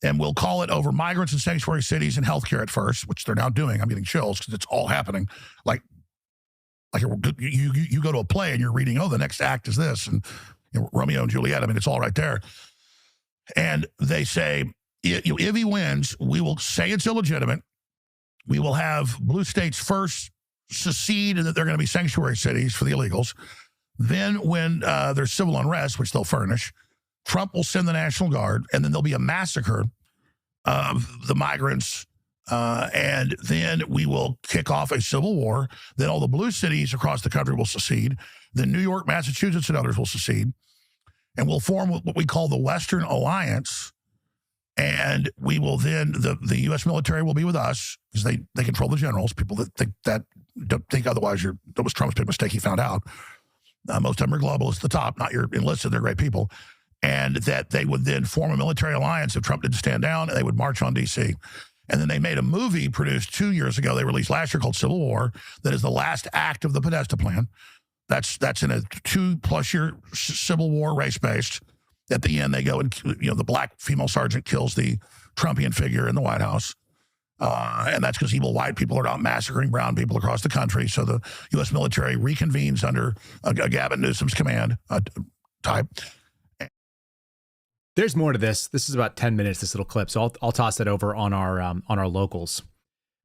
And we'll call it over migrants and sanctuary cities and healthcare at first, which they're now doing. I'm getting chills because it's all happening. Like you go to a play and you're reading, oh, the next act is this. And Romeo and Juliet, I mean, it's all right there. And they say, if he wins, we will say it's illegitimate. We will have blue states first secede and that they're going to be sanctuary cities for the illegals. Then when there's civil unrest, which they'll furnish, Trump will send the National Guard, and then there'll be a massacre of the migrants. And then we will kick off a civil war. Then all the blue cities across the country will secede. Then New York, Massachusetts, and others will secede. And we'll form what we call the Western Alliance. And we will then, the U.S. military will be with us because they control the generals. People that don't think otherwise, that was Trump's big mistake he found out. Most of them are globalists at the top, not your enlisted, they're great people. And that they would then form a military alliance if Trump didn't stand down, and they would march on D.C. And then they made a movie produced 2 years ago, they released last year, called Civil War, that is the last act of the Podesta Plan. That's in a 2+ year Civil War, race-based. At the end, they go and, the black female sergeant kills the Trumpian figure in the White House. And that's because evil white people are out massacring brown people across the country. So the U.S. military reconvenes under a Gavin Newsom's command type. There's more to this. This is about 10 minutes, this little clip. So I'll toss it over on our locals.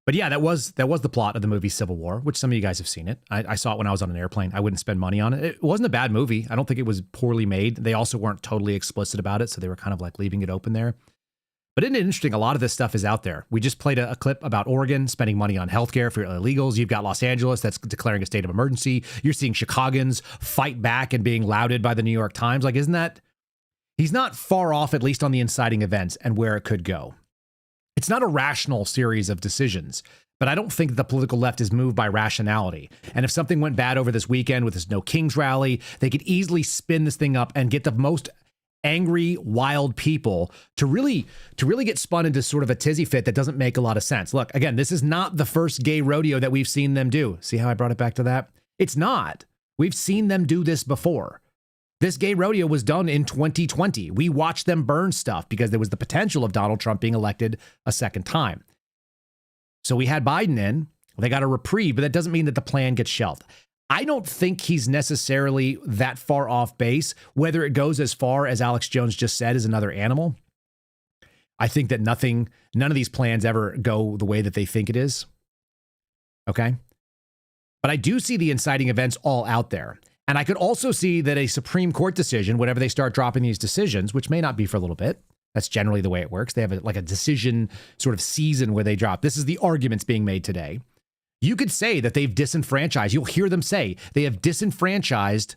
But yeah, that was the plot of the movie Civil War, which some of you guys have seen it. I saw it when I was on an airplane. I wouldn't spend money on it. It wasn't a bad movie. I don't think it was poorly made. They also weren't totally explicit about it, so they were kind of like leaving it open there. But isn't it interesting? A lot of this stuff is out there. We just played a clip about Oregon spending money on healthcare for illegals. You've got Los Angeles that's declaring a state of emergency. You're seeing Chicagoans fight back and being lauded by the New York Times. Like, isn't that... He's not far off, at least on the inciting events and where it could go. It's not a rational series of decisions, but I don't think the political left is moved by rationality. And if something went bad over this weekend with this No Kings rally, they could easily spin this thing up and get the most angry, wild people to really get spun into sort of a tizzy fit that doesn't make a lot of sense. Look, again, this is not the first gay rodeo that we've seen them do. See how I brought it back to that? It's not. We've seen them do this before. This gay rodeo was done in 2020. We watched them burn stuff because there was the potential of Donald Trump being elected a second time. So we had Biden in. They got a reprieve, but that doesn't mean that the plan gets shelved. I don't think he's necessarily that far off base. Whether it goes as far as Alex Jones just said is another animal. I think that none of these plans ever go the way that they think it is. Okay? But I do see the inciting events all out there. And I could also see that a Supreme Court decision, whenever they start dropping these decisions, which may not be for a little bit, that's generally the way it works. They have a decision sort of season where they drop. This is the arguments being made today. You could say that they've disenfranchised. You'll hear them say they have disenfranchised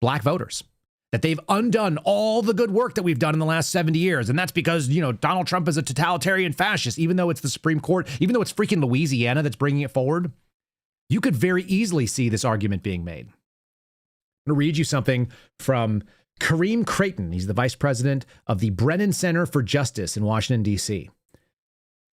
black voters, that they've undone all the good work that we've done in the last 70 years. And that's because, Donald Trump is a totalitarian fascist, even though it's the Supreme Court, even though it's freaking Louisiana that's bringing it forward. You could very easily see this argument being made. I'm going to read you something from Kareem Creighton. He's the vice president of the Brennan Center for Justice in Washington, D.C.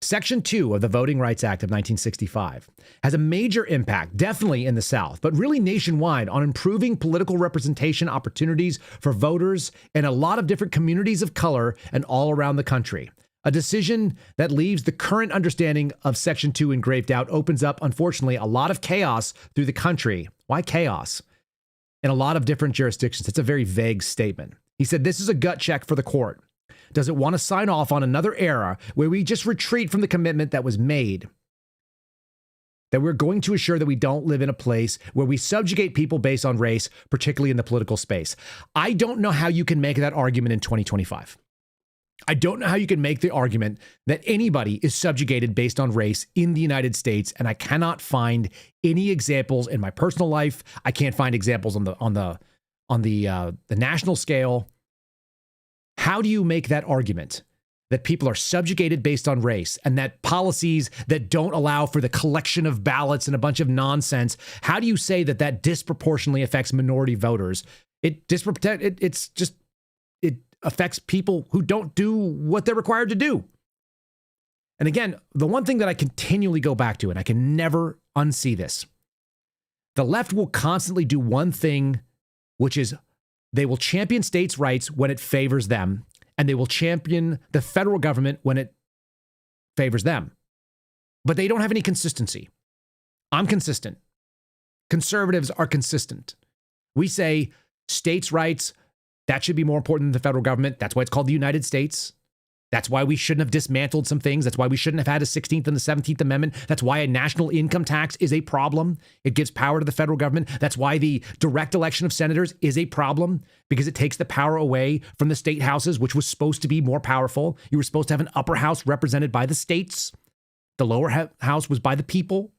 Section 2 of the Voting Rights Act of 1965 has a major impact, definitely in the South, but really nationwide, on improving political representation opportunities for voters in a lot of different communities of color and all around the country. A decision that leaves the current understanding of Section 2 in grave doubt opens up, unfortunately, a lot of chaos through the country. Why chaos? In a lot of different jurisdictions. It's a very vague statement. He said, this is a gut check for the court. Does it want to sign off on another era where we just retreat from the commitment that was made? That we're going to assure that we don't live in a place where we subjugate people based on race, particularly in the political space. I don't know how you can make that argument in 2025. I don't know how you can make the argument that anybody is subjugated based on race in the United States, and I cannot find any examples in my personal life. I can't find examples on the national scale. How do you make that argument that people are subjugated based on race and that policies that don't allow for the collection of ballots and a bunch of nonsense? How do you say that disproportionately affects minority voters? It affects people who don't do what they're required to do. And again, the one thing that I continually go back to, and I can never unsee this, the left will constantly do one thing, which is they will champion states' rights when it favors them, and they will champion the federal government when it favors them. But they don't have any consistency. I'm consistent. Conservatives are consistent. We say states' rights, that should be more important than the federal government. That's why it's called the United States. That's why we shouldn't have dismantled some things. That's why we shouldn't have had a 16th and the 17th Amendment. That's why a national income tax is a problem. It gives power to the federal government. That's why the direct election of senators is a problem, because it takes the power away from the state houses, which was supposed to be more powerful. You were supposed to have an upper house represented by the states. The lower house was by the people.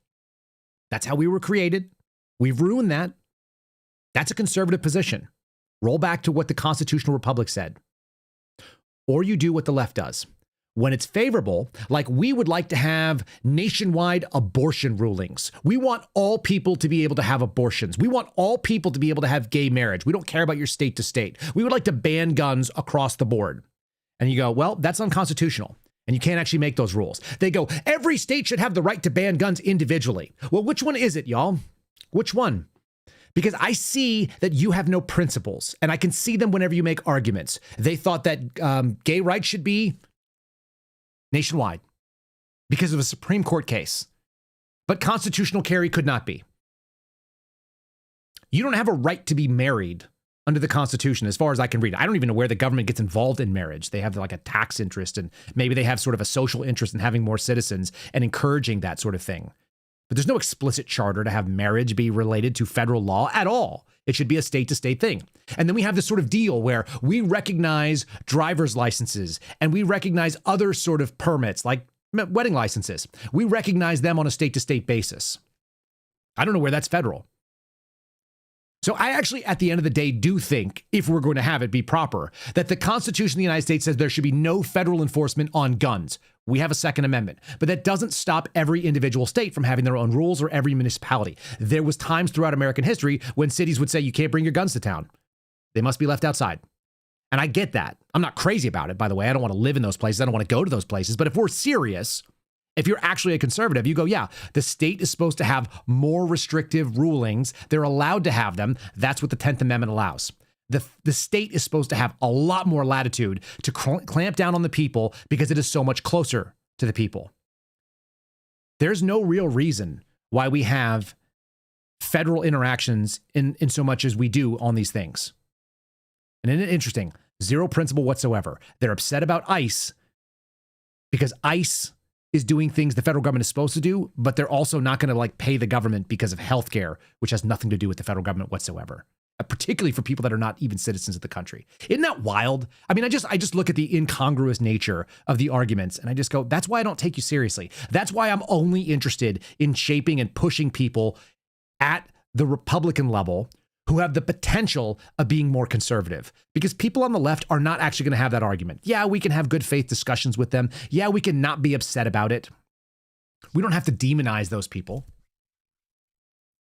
That's how we were created. We've ruined that. That's a conservative position. Roll back to what the constitutional republic said. Or you do what the left does. When it's favorable, like we would like to have nationwide abortion rulings. We want all people to be able to have abortions. We want all people to be able to have gay marriage. We don't care about your state to state. We would like to ban guns across the board. And you go, well, that's unconstitutional. And you can't actually make those rules. They go, every state should have the right to ban guns individually. Well, which one is it, y'all? Which one? Because I see that you have no principles, and I can see them whenever you make arguments. They thought that gay rights should be nationwide because of a Supreme Court case, but constitutional carry could not be. You don't have a right to be married under the Constitution, as far as I can read. I don't even know where the government gets involved in marriage. They have like a tax interest, and maybe they have sort of a social interest in having more citizens and encouraging that sort of thing. But there's no explicit charter to have marriage be related to federal law at all. It should be a state-to-state thing. And then we have this sort of deal where we recognize driver's licenses and we recognize other sort of permits like wedding licenses. We recognize them on a state-to-state basis. I don't know where that's federal. So I actually, at the end of the day, do think, if we're going to have it be proper, that the Constitution of the United States says there should be no federal enforcement on guns. We have a Second Amendment, but that doesn't stop every individual state from having their own rules, or every municipality. There was times throughout American history when cities would say, you can't bring your guns to town. They must be left outside. And I get that. I'm not crazy about it, by the way. I don't want to live in those places. I don't want to go to those places. But if we're serious, if you're actually a conservative, you go, yeah, the state is supposed to have more restrictive rulings. They're allowed to have them. That's what the 10th Amendment allows. The state is supposed to have a lot more latitude to clamp down on the people because it is so much closer to the people. There's no real reason why we have federal interactions in so much as we do on these things. And isn't it interesting? Zero principle whatsoever. They're upset about ICE because ICE is doing things the federal government is supposed to do, but they're also not going to pay the government because of healthcare, which has nothing to do with the federal government whatsoever. Particularly for people that are not even citizens of the country. Isn't that wild? I mean, I just look at the incongruous nature of the arguments and I just go, that's why I don't take you seriously. That's why I'm only interested in shaping and pushing people at the Republican level who have the potential of being more conservative. Because people on the left are not actually going to have that argument. Yeah, we can have good faith discussions with them. Yeah, we can not be upset about it. We don't have to demonize those people.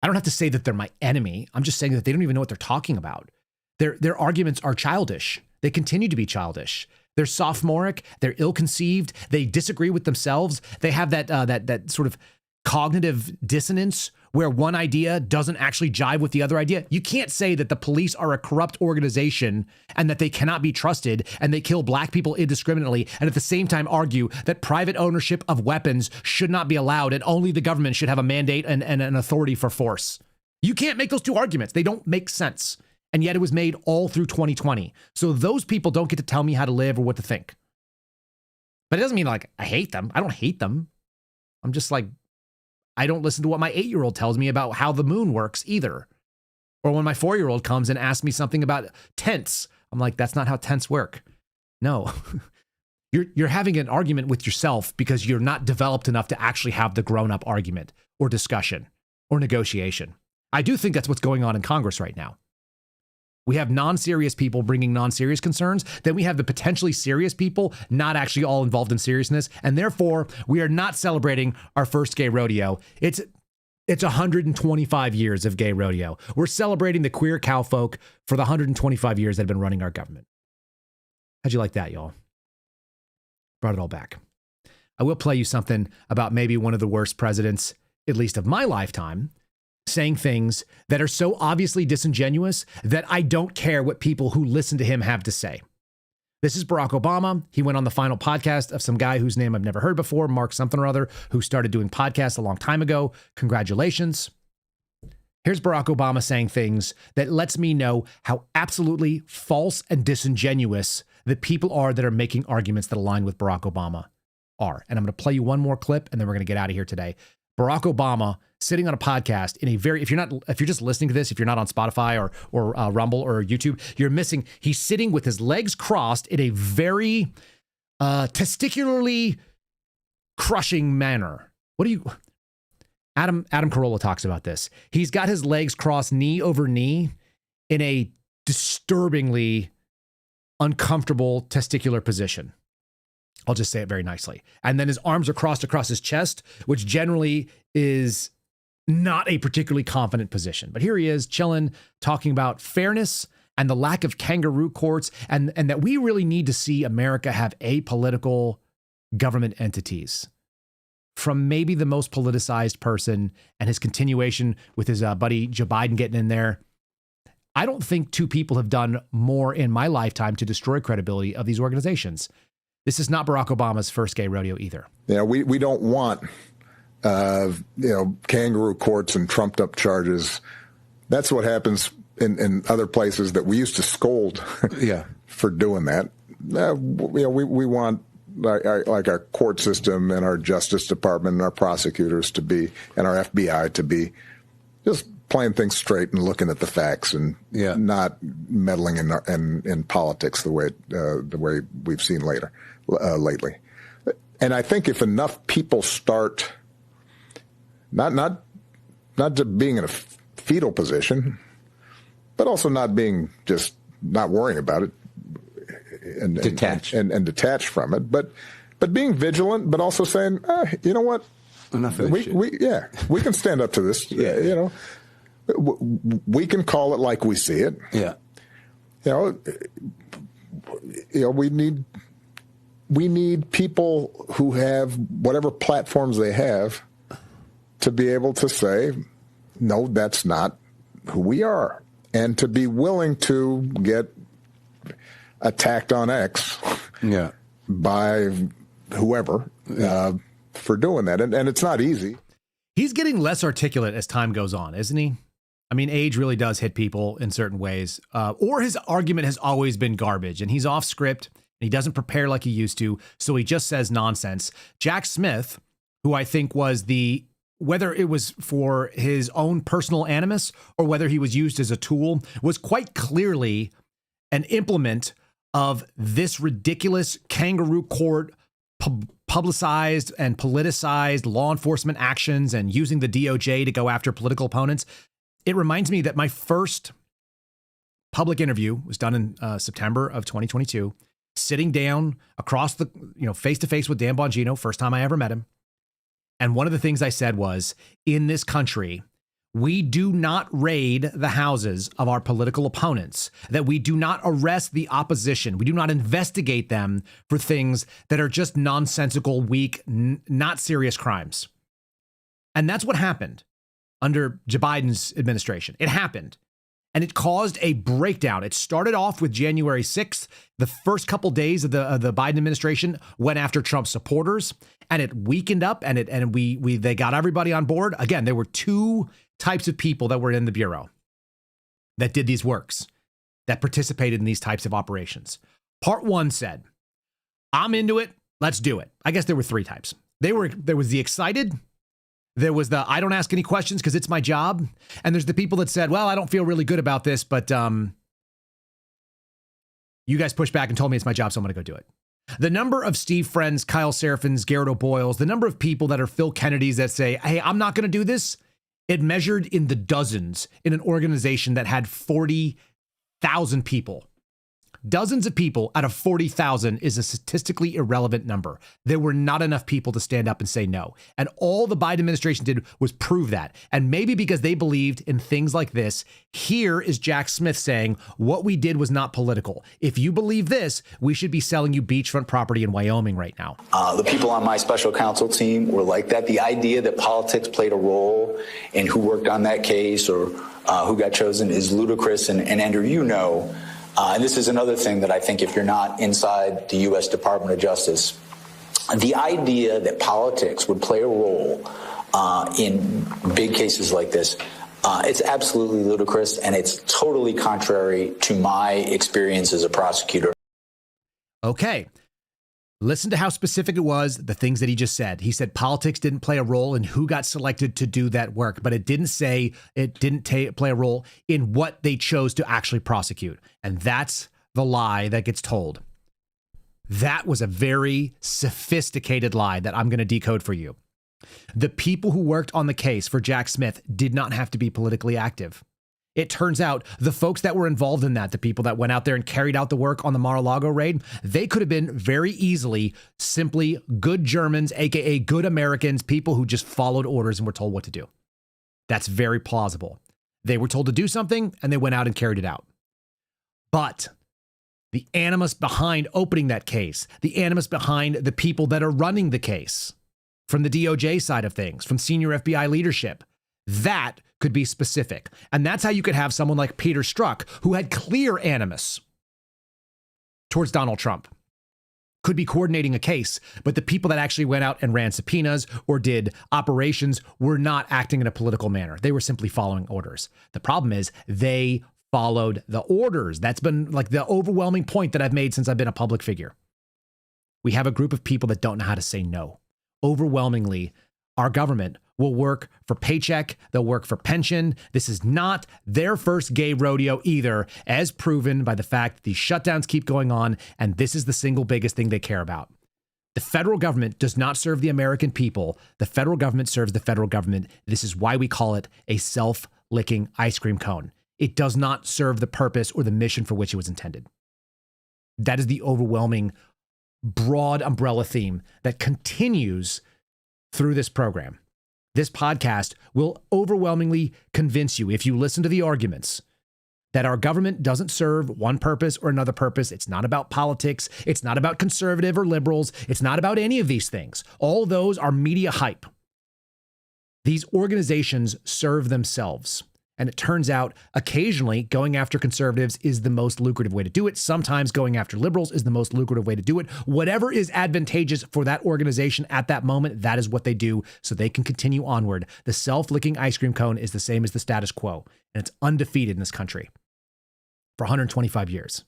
I don't have to say that they're my enemy. I'm just saying that they don't even know what they're talking about. Their arguments are childish. They continue to be childish. They're sophomoric. They're ill-conceived. They disagree with themselves. They have that sort of cognitive dissonance where one idea doesn't actually jive with the other idea. You can't say that the police are a corrupt organization and that they cannot be trusted and they kill black people indiscriminately, and at the same time argue that private ownership of weapons should not be allowed and only the government should have a mandate and an authority for force. You can't make those two arguments. They don't make sense. And yet it was made all through 2020. So those people don't get to tell me how to live or what to think. But it doesn't mean I hate them. I don't hate them. I'm just I don't listen to what my 8-year-old tells me about how the moon works either. Or when my 4-year-old comes and asks me something about tents, I'm like, that's not how tents work. No, you're having an argument with yourself because you're not developed enough to actually have the grown-up argument or discussion or negotiation. I do think that's what's going on in Congress right now. We have non-serious people bringing non-serious concerns. Then we have the potentially serious people not actually all involved in seriousness. And therefore, we are not celebrating our first gay rodeo. It's 125 years of gay rodeo. We're celebrating the queer cowfolk for the 125 years that have been running our government. How'd you like that, y'all? Brought it all back. I will play you something about maybe one of the worst presidents, at least of my lifetime, saying things that are so obviously disingenuous that I don't care what people who listen to him have to say. This is Barack Obama. He went on the final podcast of some guy whose name I've never heard before, Mark something or other, who started doing podcasts a long time ago. Congratulations. Here's Barack Obama saying things that lets me know how absolutely false and disingenuous the people are that are making arguments that align with Barack Obama are. And I'm going to play you one more clip, and then we're going to get out of here today. Barack Obama sitting on a podcast in a very, if you're just listening to this, if you're not on Spotify or Rumble or YouTube, you're missing, he's sitting with his legs crossed in a very testicularly crushing manner. Adam Carolla talks about this. He's got his legs crossed knee over knee in a disturbingly uncomfortable testicular position. I'll just say it very nicely. And then his arms are crossed across his chest, which generally is not a particularly confident position. But here he is chilling, talking about fairness and the lack of kangaroo courts, and that we really need to see America have apolitical government entities. From maybe the most politicized person and his continuation with his buddy Joe Biden getting in there. I don't think two people have done more in my lifetime to destroy credibility of these organizations. This is not Barack Obama's first gay rodeo either. Yeah, we don't want, kangaroo courts and trumped up charges. That's what happens in other places that we used to scold for doing that. We want like our court system and our Justice Department and our prosecutors to be, and our FBI to be just playing things straight and looking at the facts and not meddling in politics the way we've seen lately. And I think if enough people start not just being in a fetal position, but also not worrying about it and detached from it, but being vigilant, but also saying, you know what, enough of this shit. We can stand up to this. We can call it like we see it. We need people who have whatever platforms they have to be able to say, no, that's not who we are, and to be willing to get attacked on X by whoever for doing that. And it's not easy. He's getting less articulate as time goes on, isn't he? I mean, age really does hit people in certain ways, or his argument has always been garbage and he's off script. He doesn't prepare like he used to, so he just says nonsense. Jack Smith, who I think was whether it was for his own personal animus or whether he was used as a tool, was quite clearly an implement of this ridiculous kangaroo court publicized and politicized law enforcement actions and using the DOJ to go after political opponents. It reminds me that my first public interview was done in September of 2022. Sitting down across face to face with Dan Bongino, first time I ever met him. And one of the things I said was, in this country, we do not raid the houses of our political opponents, that we do not arrest the opposition. We do not investigate them for things that are just nonsensical, weak, not serious crimes. And that's what happened under Joe Biden's administration. It happened. And it caused a breakdown. It started off with January 6th. The first couple days of the Biden administration went after Trump's supporters, and it weakened up, and they got everybody on board. Again, there were two types of people that were in the Bureau that did these works, that participated in these types of operations. Part one said, I'm into it, let's do it. I guess there were three types. There was the excited, there was the I don't ask any questions because it's my job. And there's the people that said, well, I don't feel really good about this, but you guys pushed back and told me it's my job, so I'm going to go do it. The number of Steve Friends, Kyle Serafins, Garrett O'Boyles, the number of people that are Phil Kennedys that say, hey, I'm not going to do this, it measured in the dozens in an organization that had 40,000 people. Dozens of people out of 40,000 is a statistically irrelevant number. There were not enough people to stand up and say no. And all the Biden administration did was prove that. And maybe because they believed in things like this, here is Jack Smith saying, what we did was not political. If you believe this, we should be selling you beachfront property in Wyoming right now. The people on my special counsel team were like that. The idea that politics played a role in who worked on that case or who got chosen is ludicrous. And Andrew, you know, and this is another thing that I think if you're not inside the U.S. Department of Justice, the idea that politics would play a role in big cases like this, it's absolutely ludicrous, and it's totally contrary to my experience as a prosecutor. Okay. Listen to how specific it was, the things that he just said. He said politics didn't play a role in who got selected to do that work, but it didn't say it didn't play a role in what they chose to actually prosecute. And that's the lie that gets told. That was a very sophisticated lie that I'm going to decode for you. The people who worked on the case for Jack Smith did not have to be politically active. It turns out the folks that were involved in that, the people that went out there and carried out the work on the Mar-a-Lago raid, they could have been very easily simply good Germans, aka good Americans, people who just followed orders and were told what to do. That's very plausible. They were told to do something and they went out and carried it out. But the animus behind opening that case, the animus behind the people that are running the case, from the DOJ side of things, from senior FBI leadership, that could be specific. And that's how you could have someone like Peter Strzok, who had clear animus towards Donald Trump, could be coordinating a case, but the people that actually went out and ran subpoenas or did operations were not acting in a political manner. They were simply following orders. The problem is they followed the orders. That's been like the overwhelming point that I've made since I've been a public figure. We have a group of people that don't know how to say no. Overwhelmingly, our government will work for paycheck. They'll work for pension. This is not their first gay rodeo either, as proven by the fact that these shutdowns keep going on, and this is the single biggest thing they care about. The federal government does not serve the American people. The federal government serves the federal government. This is why we call it a self-licking ice cream cone. It does not serve the purpose or the mission for which it was intended. That is the overwhelming, broad umbrella theme that continues through this program. This podcast will overwhelmingly convince you, if you listen to the arguments, that our government doesn't serve one purpose or another purpose. It's not about politics. It's not about conservative or liberals. It's not about any of these things. All those are media hype. These organizations serve themselves. And it turns out occasionally going after conservatives is the most lucrative way to do it. Sometimes going after liberals is the most lucrative way to do it. Whatever is advantageous for that organization at that moment, that is what they do so they can continue onward. The self-licking ice cream cone is the same as the status quo, and it's undefeated in this country for 125 years.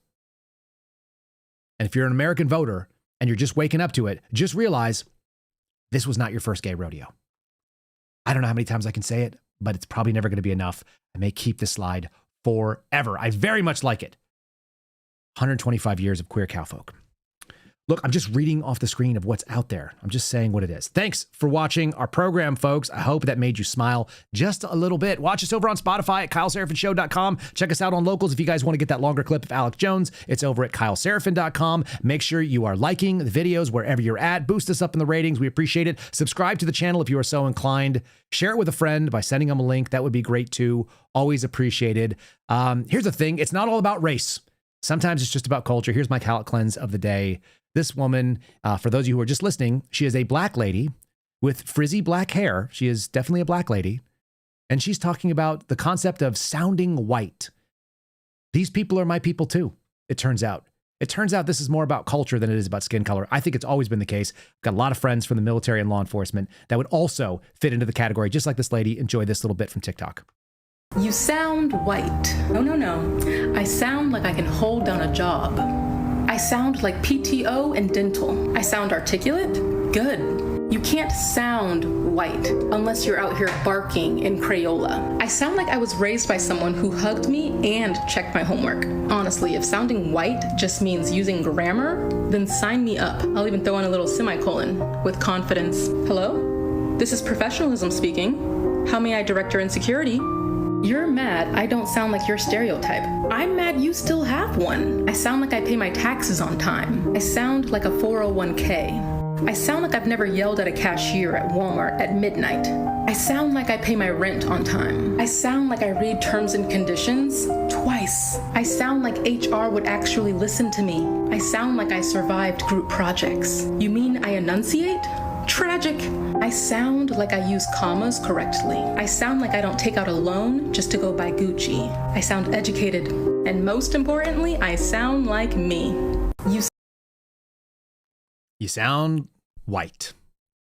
And if you're an American voter and you're just waking up to it, just realize this was not your first gay rodeo. I don't know how many times I can say it, but it's probably never going to be enough. I may keep this slide forever. I very much like it. 125 years of queer cowfolk. Look, I'm just reading off the screen of what's out there. I'm just saying what it is. Thanks for watching our program, folks. I hope that made you smile just a little bit. Watch us over on Spotify at KyleSerafinshow.com. Check us out on Locals if you guys want to get that longer clip of Alex Jones. It's over at KyleSerafin.com. Make sure you are liking the videos wherever you're at. Boost us up in the ratings. We appreciate it. Subscribe to the channel if you are so inclined. Share it with a friend by sending them a link. That would be great too. Always appreciated. Here's the thing. It's not all about race. Sometimes it's just about culture. Here's my palate cleanse of the day. This woman, for those of you who are just listening, she is a black lady with frizzy black hair. She is definitely a black lady. And she's talking about the concept of sounding white. These people are my people too, it turns out. It turns out this is more about culture than it is about skin color. I think it's always been the case. I've got a lot of friends from the military and law enforcement that would also fit into the category, just like this lady. Enjoy this little bit from TikTok. You sound white. No. I sound like I can hold down a job. I sound like PTO and dental. I sound articulate? Good. You can't sound white unless you're out here barking in Crayola. I sound like I was raised by someone who hugged me and checked my homework. Honestly, if sounding white just means using grammar, then sign me up. I'll even throw in a little semicolon with confidence. Hello? This is professionalism speaking. How may I direct your insecurity? You're mad I don't sound like your stereotype. I'm mad you still have one. I sound like I pay my taxes on time. I sound like a 401k. I sound like I've never yelled at a cashier at Walmart at midnight. I sound like I pay my rent on time. I sound like I read terms and conditions twice. I sound like HR would actually listen to me. I sound like I survived group projects. You mean I enunciate? Tragic. I sound like I use commas correctly. I sound like I don't take out a loan just to go buy Gucci. I sound educated. And most importantly, I sound like me. You sound white.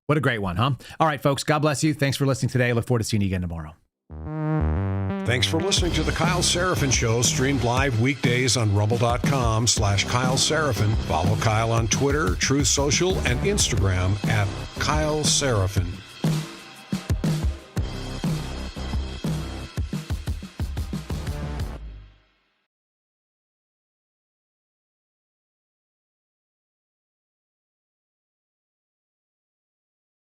What a great one, huh? All right, folks, God bless you. Thanks for listening today. I look forward to seeing you again tomorrow. Thanks for listening to The Kyle Seraphin Show, streamed live weekdays on rumble.com/Kyle Seraphin. Follow Kyle on Twitter, Truth Social, and Instagram at Kyle Seraphin.